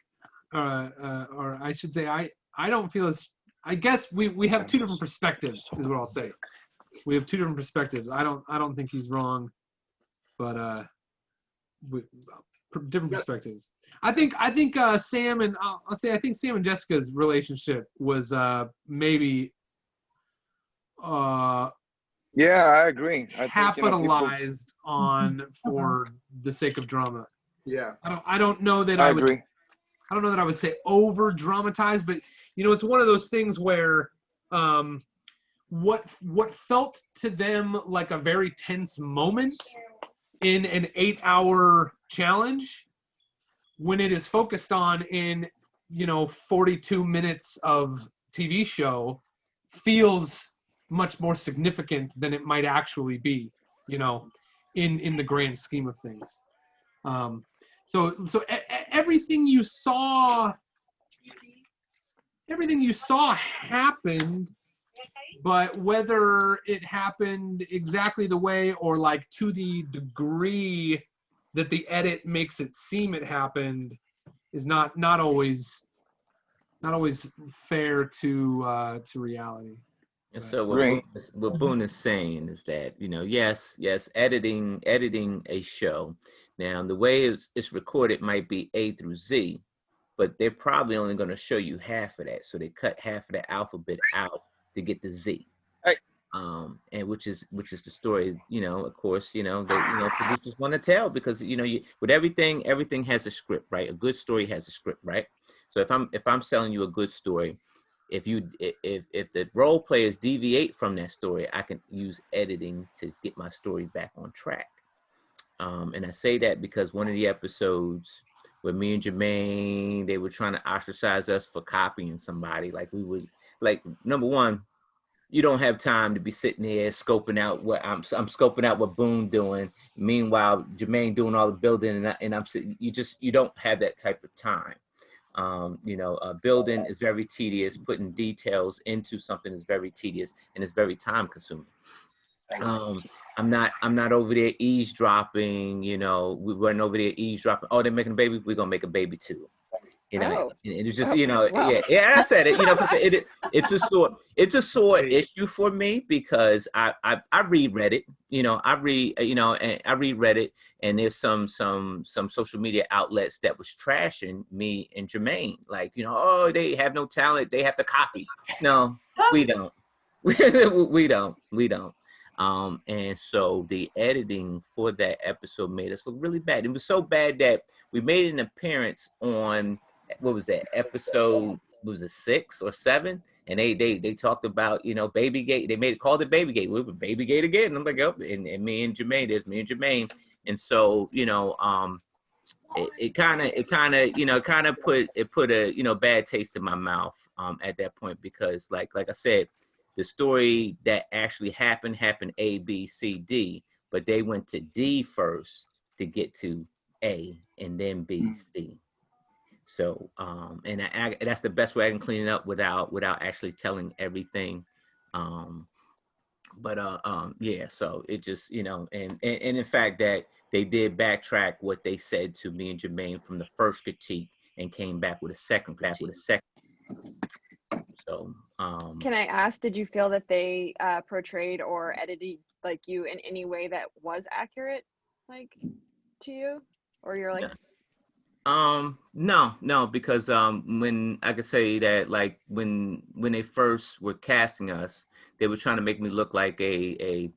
A: or I should say, I don't feel as. I guess we have two different perspectives, is what I'll say. We have two different perspectives. I don't think he's wrong, but different perspectives. I think Sam and I'll say I think Sam and Jessica's relationship was maybe
H: Yeah, I agree. I think,
A: capitalized on for the sake of drama.
E: Yeah.
A: I don't know that I would agree. I don't know that I would say over dramatized, but it's one of those things where what felt to them like a very tense moment in an 8-hour challenge, when it is focused on in 42 minutes of TV show, feels much more significant than it might actually be, in the grand scheme of things. So everything you saw happened, but whether it happened exactly the way or like to the degree that the edit makes it seem it happened is not always fair to reality.
C: And so what Boone is saying is that, yes, editing a show. Now, the way it's recorded might be A through Z, but they're probably only going to show you half of that. So they cut half of the alphabet out to get the Z.
H: Right.
C: And which is the story, of course, that, producers want to tell, because, with everything has a script, right? A good story has a script, right? So if I'm selling you a good story, if the role players deviate from that story, I can use editing to get my story back on track. And I say that because one of the episodes where me and Jermaine, they were trying to ostracize us for copying somebody, number one, you don't have time to be sitting there scoping out what I'm scoping out what Boone doing. Meanwhile, Jermaine doing all the building, and I'm sitting. You don't have that type of time. Building is very tedious. Putting details into something is very tedious, and it's very time consuming. I'm not over there eavesdropping. We weren't over there eavesdropping. Oh, they're making a baby. We're gonna make a baby too. And it's just,
G: wow.
C: yeah, I said it, it's a sore issue for me, because I read Reddit, I read Reddit, and there's some social media outlets that was trashing me and Jermaine, like, oh, they have no talent, they have to copy. No, we don't. we don't. And so the editing for that episode made us look really bad. It was so bad that we made an appearance on, what was that, episode, was it 6 or 7? And they talked about, Babygate. They called it Babygate. We were Babygate again. And I'm like, oh, and me and Jermaine. And so, it kind of put a bad taste in my mouth at that point, because like I said, the story that actually happened A, B, C, D, but they went to D first to get to A, and then B, C. So, and that's the best way I can clean it up without actually telling everything. Yeah, so it just, and in fact that they did backtrack what they said to me and Jermaine from the first critique and came back with a second critique. So,
G: can I ask, did you feel that they portrayed or edited like you in any way that was accurate, like, to you? Or you're like,
C: no, because when I could say that, like, when they first were casting us, they were trying to make me look like a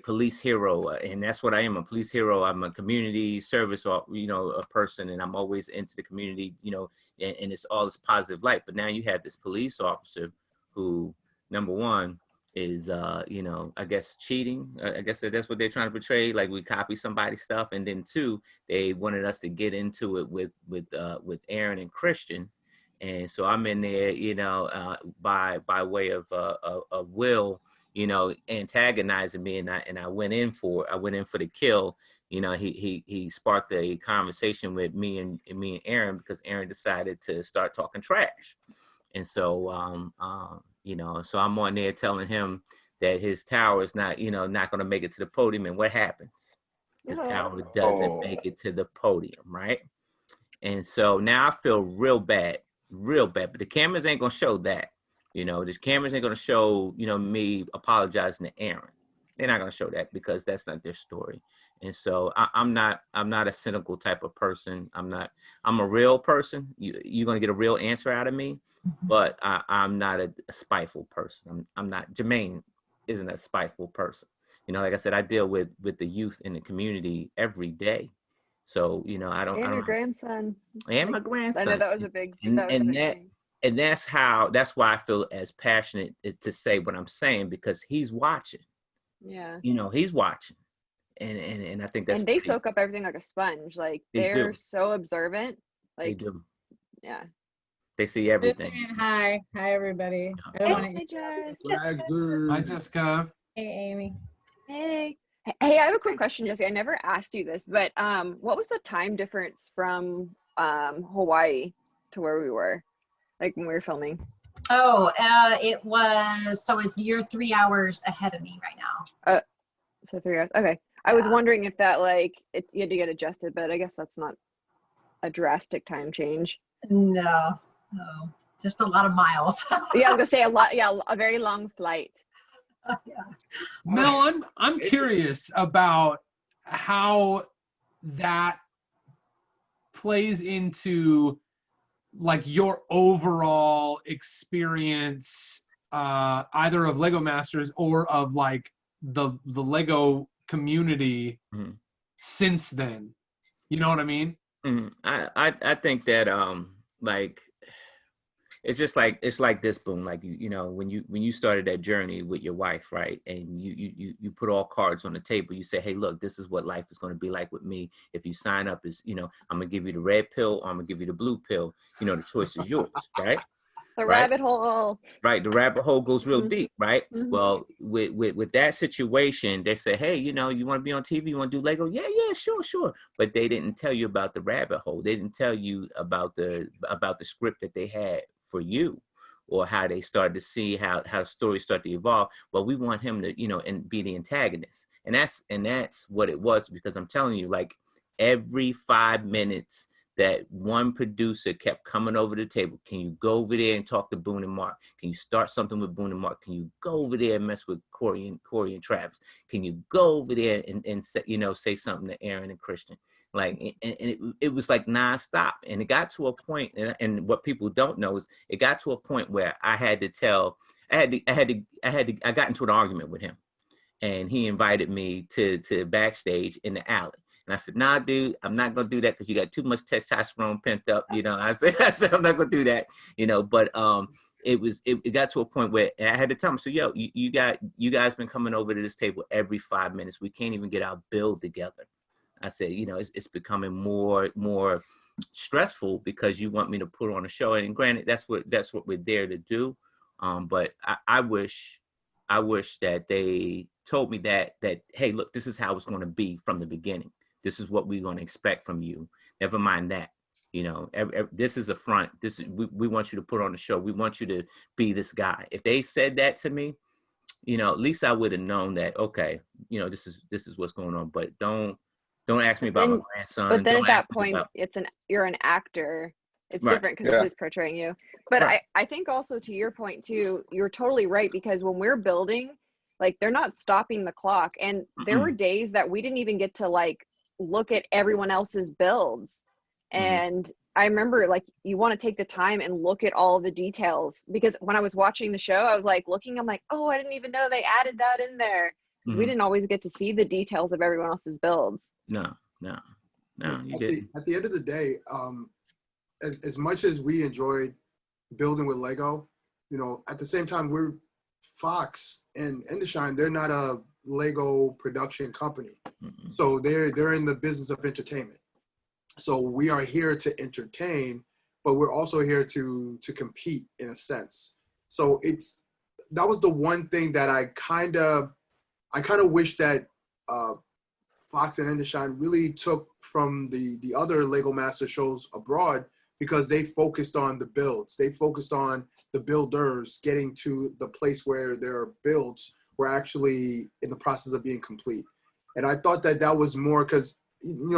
C: police hero, and that's what I am, a police hero. I'm a community service, or a person, and I'm always into the community, and it's all this positive light. But now you have this police officer who, number one, is I guess cheating. I guess that's what they're trying to portray, like we copy somebody's stuff. And then 2, they wanted us to get into it with Aaron and Christian, And so I'm in there, you know, by way of Will, you know, antagonizing me, and I went in for the kill. You know, he sparked a conversation with me and Aaron, because Aaron decided to start talking trash. And so you know, so I'm on there telling him that his tower is not, you know, not going to make it to the podium. And what happens? His tower doesn't make it to the podium, right? And so now I feel real bad, but the cameras ain't going to show that. You know, the cameras ain't going to show, you know, me apologizing to Aaron. They're not going to show that, because that's not their story. And so I'm not a cynical type of person. I'm a real person. You're going to get a real answer out of me, but I'm not a spiteful person. I'm not, Jermaine isn't a spiteful person. You know, like I said, I deal with the youth in the community every day. So, you know, I don't.
G: Your grandson.
C: And my grandson.
G: I know that was a big thing.
C: And that's why I feel as passionate to say what I'm saying, because he's watching.
G: Yeah.
C: You know, he's watching. And I think that's,
G: and they soak up everything like a sponge. Like they're so observant. Like
C: they do.
G: Yeah.
C: They see everything.
L: Hi everybody.
G: Hey, Jessica.
A: Hi, Jessica.
L: Hey, Amy.
G: Hey, I have a quick question, Jessica. I never asked you this, but what was the time difference from Hawaii to where we were, like when we were filming?
B: Oh, you're 3 hours ahead of me right now.
G: So 3 hours. Okay. I was wondering if that you had to get adjusted, but I guess that's not a drastic time change.
B: No, just a lot of miles.
G: Yeah, I was gonna say a lot. Yeah, a very long flight.
B: Yeah.
A: Mel, I'm curious about how that plays into like your overall experience, either of Lego Masters or of like the Lego community since then. You know what I mean?
C: I think that like it's like this, Boone. Like you know, when you started that journey with your wife, right? And you put all cards on the table. You say, hey, look, this is what life is going to be like with me. If you sign up, is, you know, I'm gonna give you the red pill, or I'm gonna give you the blue pill. You know, the choice is yours, right?
G: The rabbit hole.
C: Right, the rabbit hole goes real deep, right?
G: Mm-hmm.
C: Well, with that situation, they say, hey, you know, you want to be on TV, you want to do Lego? Yeah, sure. But they didn't tell you about the rabbit hole. They didn't tell you about the script that they had for you, or how they started to see how stories start to evolve. Well, we want him to, you know, and be the antagonist, and that's what it was. Because I'm telling you, like every 5 minutes, that one producer kept coming over the table. Can you go over there and talk to Boone and Mark? Can you start something with Boone and Mark? Can you go over there and mess with Corey and Travis? Can you go over there and say, you know, say something to Aaron and Christian? Like, and it was like nonstop. And it got to a point, and what people don't know is it got to a point where I got into an argument with him, and he invited me to backstage in the alley. And I said, nah, dude, I'm not going to do that because you got too much testosterone pent up. You know, I said, I'm not going to do that, you know, but it got to a point where I had to tell him, so, yo, you guys been coming over to this table every 5 minutes. We can't even get our bill together. I said, you know, it's becoming more stressful because you want me to put on a show. And granted, that's what we're there to do. But I wish that they told me that, hey, look, this is how it's going to be from the beginning. This is what we're going to expect from you. Never mind that. You know, this is a front. We want you to put on a show. We want you to be this guy. If they said that to me, you know, at least I would have known that, okay, you know, this is what's going on. But don't ask me about my grandson.
G: But then at that point, you're an actor. It's different because it's portraying you. But I think also, to your point too, you're totally right, because when we're building, like, they're not stopping the clock. And there were days that we didn't even get to like look at everyone else's builds. And I remember, like, you want to take the time and look at all the details, because when I was watching the show, I was like looking, I'm like, oh, I didn't even know they added that in there. We didn't always get to see the details of everyone else's builds.
C: No, you didn't.
E: At the end of the day, as much as we enjoyed building with Lego, you know, at the same time, we're Fox and Endershine, they're not a Lego production company. So they're in the business of entertainment. So we are here to entertain, but we're also here to compete in a sense. So that was the one thing that I kind of wish that Fox and Hendershot really took from the other Lego Master shows abroad, because they focused on the builds. They focused on the builders getting to the place where their builds were actually in the process of being complete. And I thought that was more because,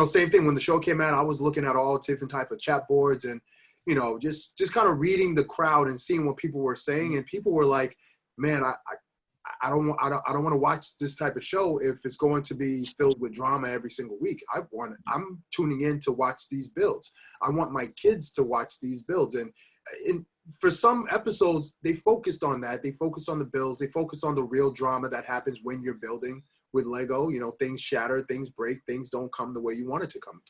E: same thing when the show came out, I was looking at all different type of chat boards and, just kind of reading the crowd and seeing what people were saying. And people were like, man, I don't want to watch this type of show if it's going to be filled with drama every single week. I'm tuning in to watch these builds. I want my kids to watch these builds. And for some episodes, they focused on that. They focused on the builds. They focused on the real drama that happens when you're building with Lego. Things shatter, things break, things don't come the way you want it to come.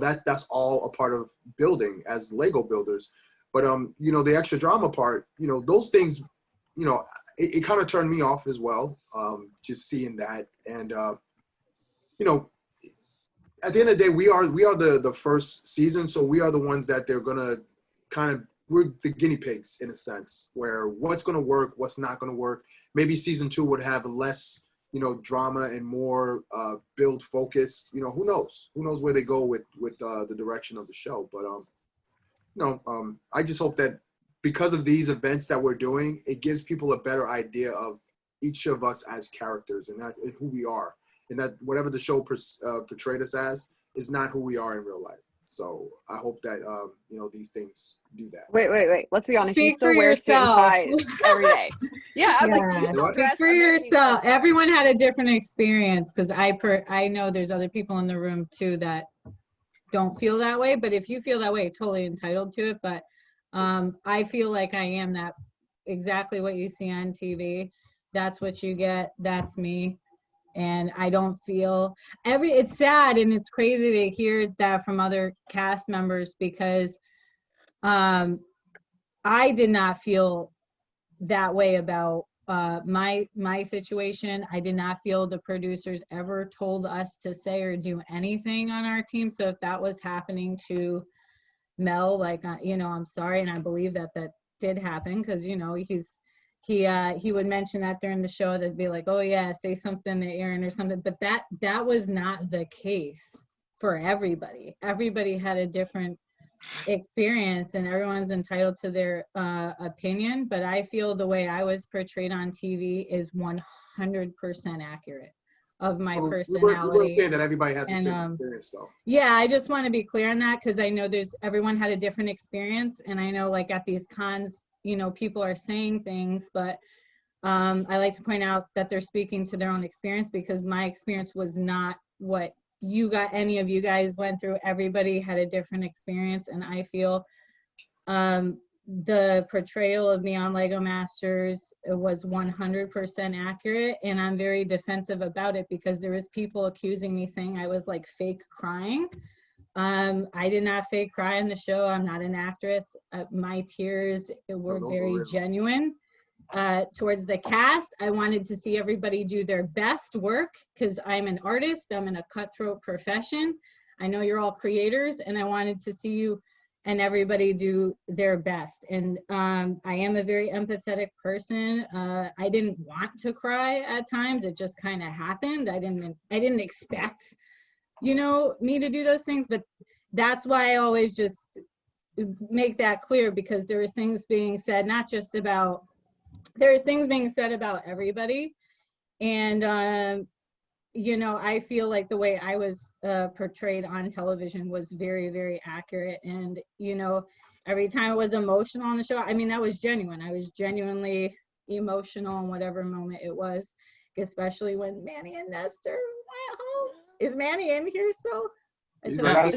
E: That's all a part of building as Lego builders. But the extra drama part, those things, it kind of turned me off as well, just seeing that. And, at the end of the day, we are the first season, so we are the ones that they're going to we're the guinea pigs in a sense, where what's going to work, what's not going to work. Maybe season 2 would have less, drama and more build focus. Who knows? Who knows where they go with the direction of the show. But, I just hope that because of these events that we're doing, it gives people a better idea of each of us as characters and who we are. And that whatever the show portrayed us as is not who we are in real life. So I hope that, these things do that.
G: Wait. Let's be honest. You
L: Speak
G: still
L: for
G: wear suit and
L: yourself.
G: tie every day. Yeah, I'm like, you
L: Yeah,
G: still
L: speak
G: dress
L: for
G: underneath
L: yourself.
G: that.
L: Everyone had a different experience, because I know there's other people in the room too that don't feel that way. But if you feel that way, you're totally entitled to it. But I feel like I am that exactly what you see on TV. That's what you get. That's me. And I don't feel it's sad and it's crazy to hear that from other cast members, because I did not feel that way about my situation. I did not feel the producers ever told us to say or do anything on our team. So if that was happening to Mel, like, I'm sorry. And I believe that did happen, because, he would mention that during the show. That'd be like, oh yeah, say something to Aaron or something. But that was not the case for everybody. Everybody had a different experience and everyone's entitled to their opinion. But I feel the way I was portrayed on TV is 100% accurate of my personality.
E: We weren't saying that everybody had the same experience though.
L: Yeah, I just want to be clear on that, because I know everyone had a different experience. And I know, like, at these cons, people are saying things, but I like to point out that they're speaking to their own experience, because my experience was not what any of you guys went through. Everybody had a different experience. And I feel the portrayal of me on Lego Masters was 100% accurate. And I'm very defensive about it, because there was people accusing me, saying I was like fake crying. I did not fake cry in the show. I'm not an actress. My tears were very genuine towards the cast. I wanted to see everybody do their best work, because I'm an artist. I'm in a cutthroat profession. I know you're all creators, and I wanted to see you and everybody do their best. And I am a very empathetic person. I didn't want to cry at times. It just kind of happened. I didn't expect me to do those things, but that's why I always just make that clear, because there are things being said, there's things being said about everybody. And, I feel like the way I was portrayed on television was very, very accurate. And, every time it was emotional on the show, that was genuine. I was genuinely emotional in whatever moment it was, especially when Manny and Nestor went home. Is Manny in here still? I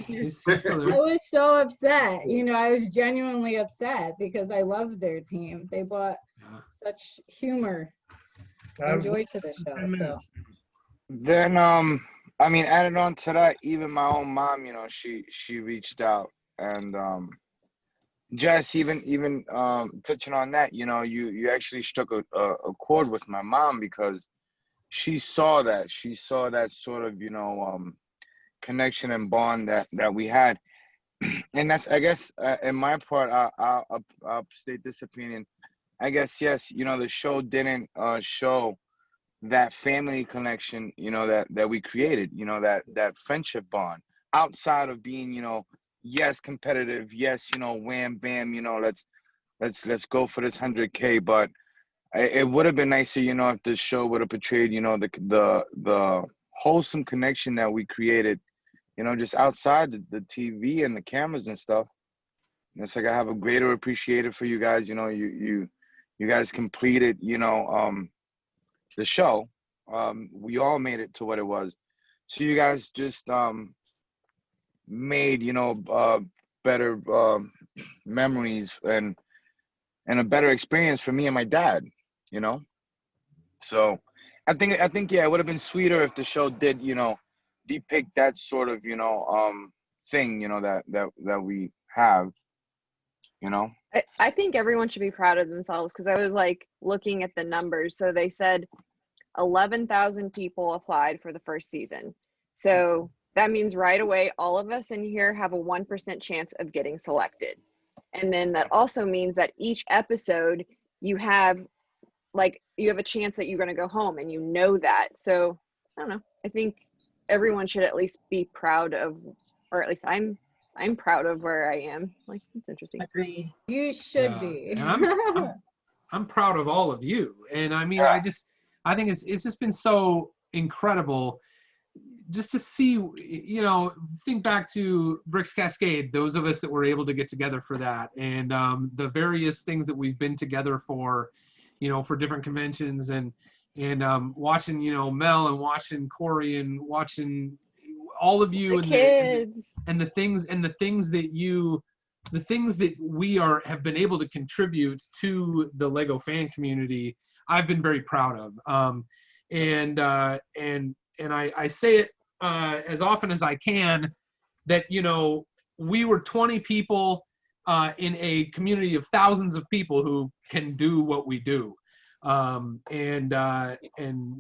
L: was so upset. I was genuinely upset, because I loved their team. They brought such humor and joy to the show. So.
H: Then, added on to that, even my own mom, she reached out, and Jess, even touching on that, you actually struck a chord with my mom, because she saw that sort of, connection and bond that we had. and that's, I guess, in my part, I'll state this opinion. I guess, yes, you know, the show didn't show that family connection, you know, that we created, you know, that friendship bond outside of being, you know, yes, competitive, yes, you know, wham bam, you know, let's go for this 100K. But it would have been nicer, you know, if the show would have portrayed, you know, the wholesome connection that we created, you know, just outside the TV and the cameras and stuff. And it's like I have a greater appreciation for you guys. You know, you guys completed, you know, the show. We all made it to what it was. So you guys just made, you know, better memories and a better experience for me and my dad, you know. So I think yeah, it would have been sweeter if the show did, you know, depict that sort of, you know, thing, you know, that we have, you know.
G: I think everyone should be proud of themselves, because I was like looking at the numbers. So they said 11,000 people applied for the first season. So that means right away, all of us in here have a 1% chance of getting selected. And then that also means that each episode you have a chance that you're going to go home, and you know that. So I don't know. I think everyone should at least be proud of, or at least I'm proud of where I am. Like, it's interesting.
B: Agreed.
L: You should be.
A: And I'm proud of all of you. And I mean, I think it's just been so incredible just to see, you know, think back to Bricks Cascade, those of us that were able to get together for that, and the various things that we've been together for, you know, for different conventions, and watching, you know, Mel, and watching Corey, and watching all of you,
G: the kids,
A: and the things that we have been able to contribute to the Lego fan community. I've been very proud of, and I say it as often as I can, that, you know, we were 20 people in a community of thousands of people who can do what we do. And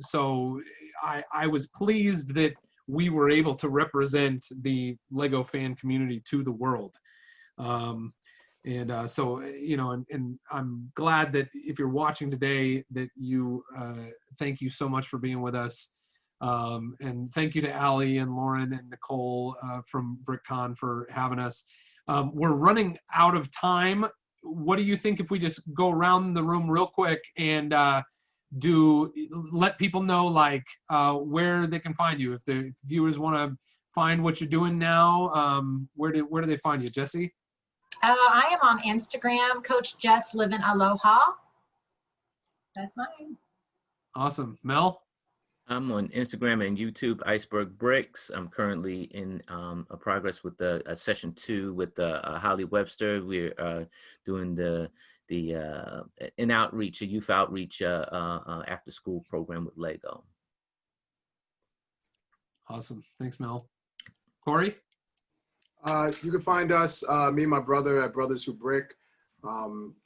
A: so I was pleased that we were able to represent the Lego fan community to the world. So, you know, and I'm glad that if you're watching today, that you, thank you so much for being with us. And thank you to Allie and Lauren and Nicole from BrickCon for having us. We're running out of time. What do you think if we just go around the room real quick and let people know, like, where they can find you? If the viewers want to find what you're doing now, where do they find you, Jesse?
B: I am on Instagram, Coach Jess Living Aloha. That's mine.
A: Awesome. Mel?
C: I'm on Instagram and YouTube, Iceberg Bricks. I'm currently in a progress with the session 2 with Holly Webster. We're doing an outreach, a youth outreach after school program with Lego.
A: Awesome. Thanks, Mel. Corey?
E: You can find us, me and my brother, at Brothers Who Brick.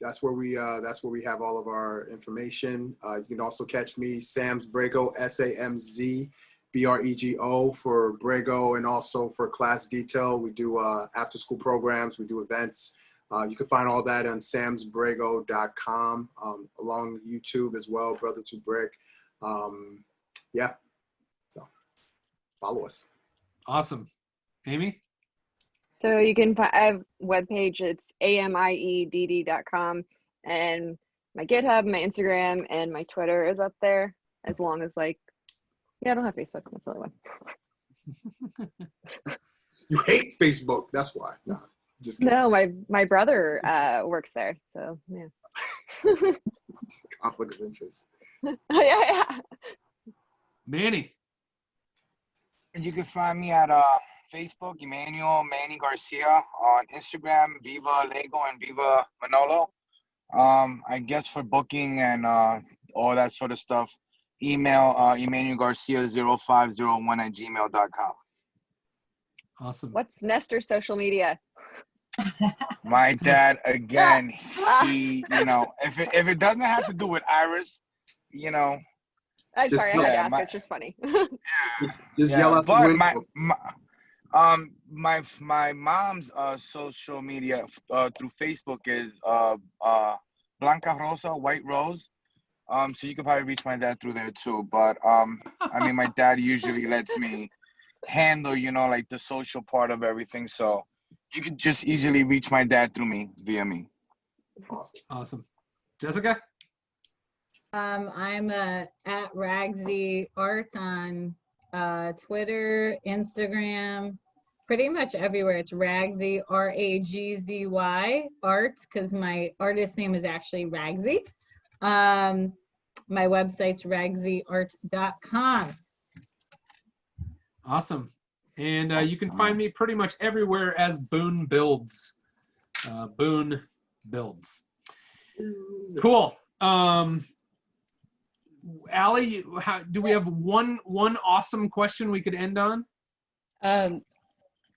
E: That's where we have all of our information. You can also catch me, Sam's Brego, SAMZBREGO, for Brego, and also for Class Detail. We do after school programs, we do events. You can find all that on samsbrego.com, along YouTube as well, Brothers Who Brick. Yeah, so follow us.
A: Awesome. Amy?
G: So you can find, I have a webpage, it's amiedd.com, and my GitHub, my Instagram, and my Twitter is up there, as long as, like, yeah, I don't have Facebook, that's the other one.
E: You hate Facebook, that's why. No, just kidding.
G: No, my brother works there, so yeah.
E: Conflict of interest.
G: Yeah.
A: Manny?
H: And you can find me at Facebook, Emmanuel Manny Garcia, on Instagram, Viva Lego and Viva Manolo. I guess for booking and all that sort of stuff, email emmanuelgarcia0501@gmail.com.
A: Awesome.
G: What's Nestor's social media?
H: My dad, again, he, you know, if it doesn't have to do with Iris, you know.
G: I'm sorry, I had to ask.
H: Yeah,
G: it's just funny.
E: Just yell out the window.
H: My mom's social media through Facebook is Blanca Rosa, White Rose. So you can probably reach my dad through there too. But I mean, my dad usually lets me handle, like the social part of everything. So you could just easily reach my dad through me, via me.
A: Awesome. Jessica?
L: I'm at Ragsy Art on Twitter, Instagram, pretty much everywhere. It's Ragsy, Ragzy Art, because my artist name is actually Ragsy. My website's ragsyart.com.
A: Awesome. And you can find me pretty much everywhere as Boone Builds. Boone Builds. Cool. Allie, do we have one awesome question we could end on?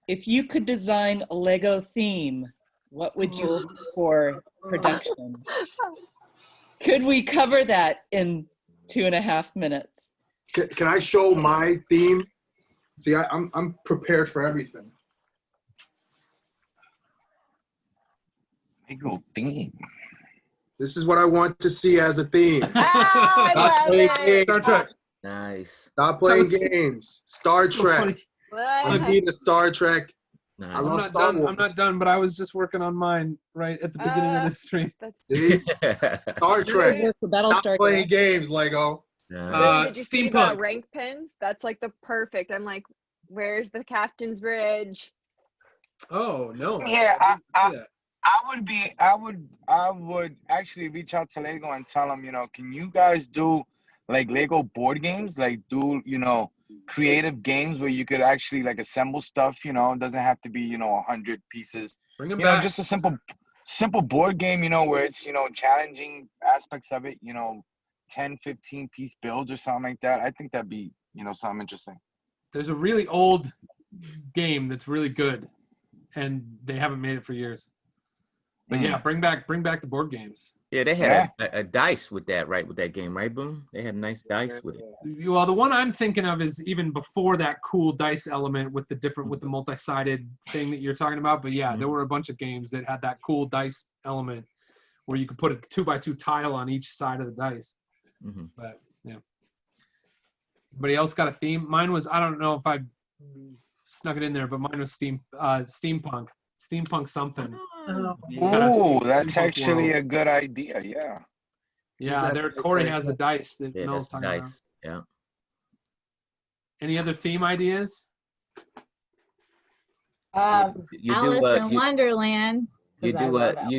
F: If you could design a Lego theme, what would you look for production? Could we cover that in 2.5 minutes?
E: Can I show my theme? See, I'm prepared for everything.
H: Lego theme.
E: This is what I want to see as a theme.
G: I
E: Stop playing
G: love it.
E: games.
A: Star Trek.
C: Nice.
E: Stop playing games. Star Trek. I
G: What?
E: need a Star Trek.
C: Nice.
E: I
A: I'm
E: love
A: not
E: Star
A: done.
E: Wars.
A: I'm not done, but I was just working on mine right at the beginning of this stream.
G: That's
E: See? Star Trek.
F: Work for
E: Stop
F: Battlestar
E: playing
F: Galactica.
E: games, Lego.
C: Nice.
G: Did you see the
A: Steampunk.
G: rank pins? That's like the perfect. I'm like, where's the captain's bridge?
A: Oh no.
H: Yeah,
A: I didn't see that.
H: I would actually reach out to Lego and tell them, can you guys do like Lego board games? Like do, creative games where you could actually like assemble stuff, it doesn't have to be, 100 pieces.
A: Bring them back.
H: Just a simple board game, where it's, challenging aspects of it, 10, 15 piece builds or something like that. I think that'd be, something interesting.
A: There's a really old game that's really good, and they haven't made it for years. But yeah, bring back the board games.
C: Yeah, they had a dice with that, right? With that game, right, Boone? They had nice dice with it.
A: Well, the one I'm thinking of is even before that cool dice element with the multi-sided thing that you're talking about. But yeah, there were a bunch of games that had that cool dice element where you could put a 2x2 tile on each side of the dice. But yeah. Anybody else got a theme? Mine was, I don't know if I snuck it in there, but mine was steampunk. Steampunk something.
H: Oh, that's actually a good idea. Yeah.
A: Yeah, there Corey has the dice that
C: Yeah,
A: Mel's
C: that's
A: talking about.
C: nice. Yeah.
A: Any other theme ideas?
L: Alice in Wonderland.
C: You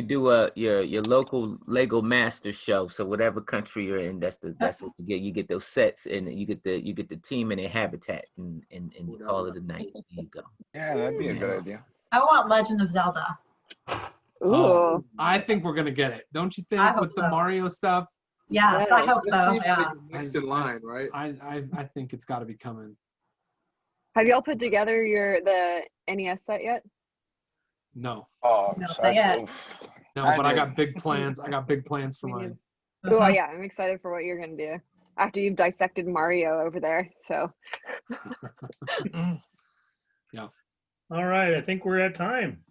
C: do your local Lego master show. So whatever country you're in, that's what you get. You get those sets and you get the team and their habitat and you call it a night. There you go.
H: Yeah, that'd be a good idea.
B: I want Legend of Zelda.
G: Ooh.
A: I think we're gonna get it. Don't you think
B: I hope
A: with the
B: so.
A: Mario stuff?
B: Yes, I hope so.
E: That's
B: Yeah.
E: next in line, right?
A: I think it's got to be coming.
G: Have y'all put together the NES set yet?
A: No.
H: Oh,
B: No, not yet.
A: No,
H: I
A: but I
H: did.
A: got big plans. I got big plans for mine.
G: Oh yeah, I'm excited for what you're gonna do after you've dissected Mario over there. So.
A: Yeah.
M: All right, I think we're at time.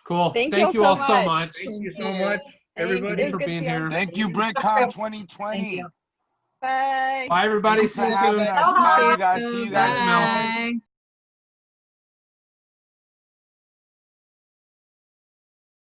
A: Cool.
G: Thank
A: Thank
G: you
A: you
G: all
A: all
G: so
A: so
G: much.
A: much.
M: Thank you so much, everybody.
A: Thanks for being here.
H: Thank you, BrickCon 2020.
B: Thank you.
G: Bye.
A: Bye, everybody.
H: Thanks
A: See you
H: for having
A: soon.
H: us. Bye, you guys. See you guys.
A: Bye, Mel.
L: Bye.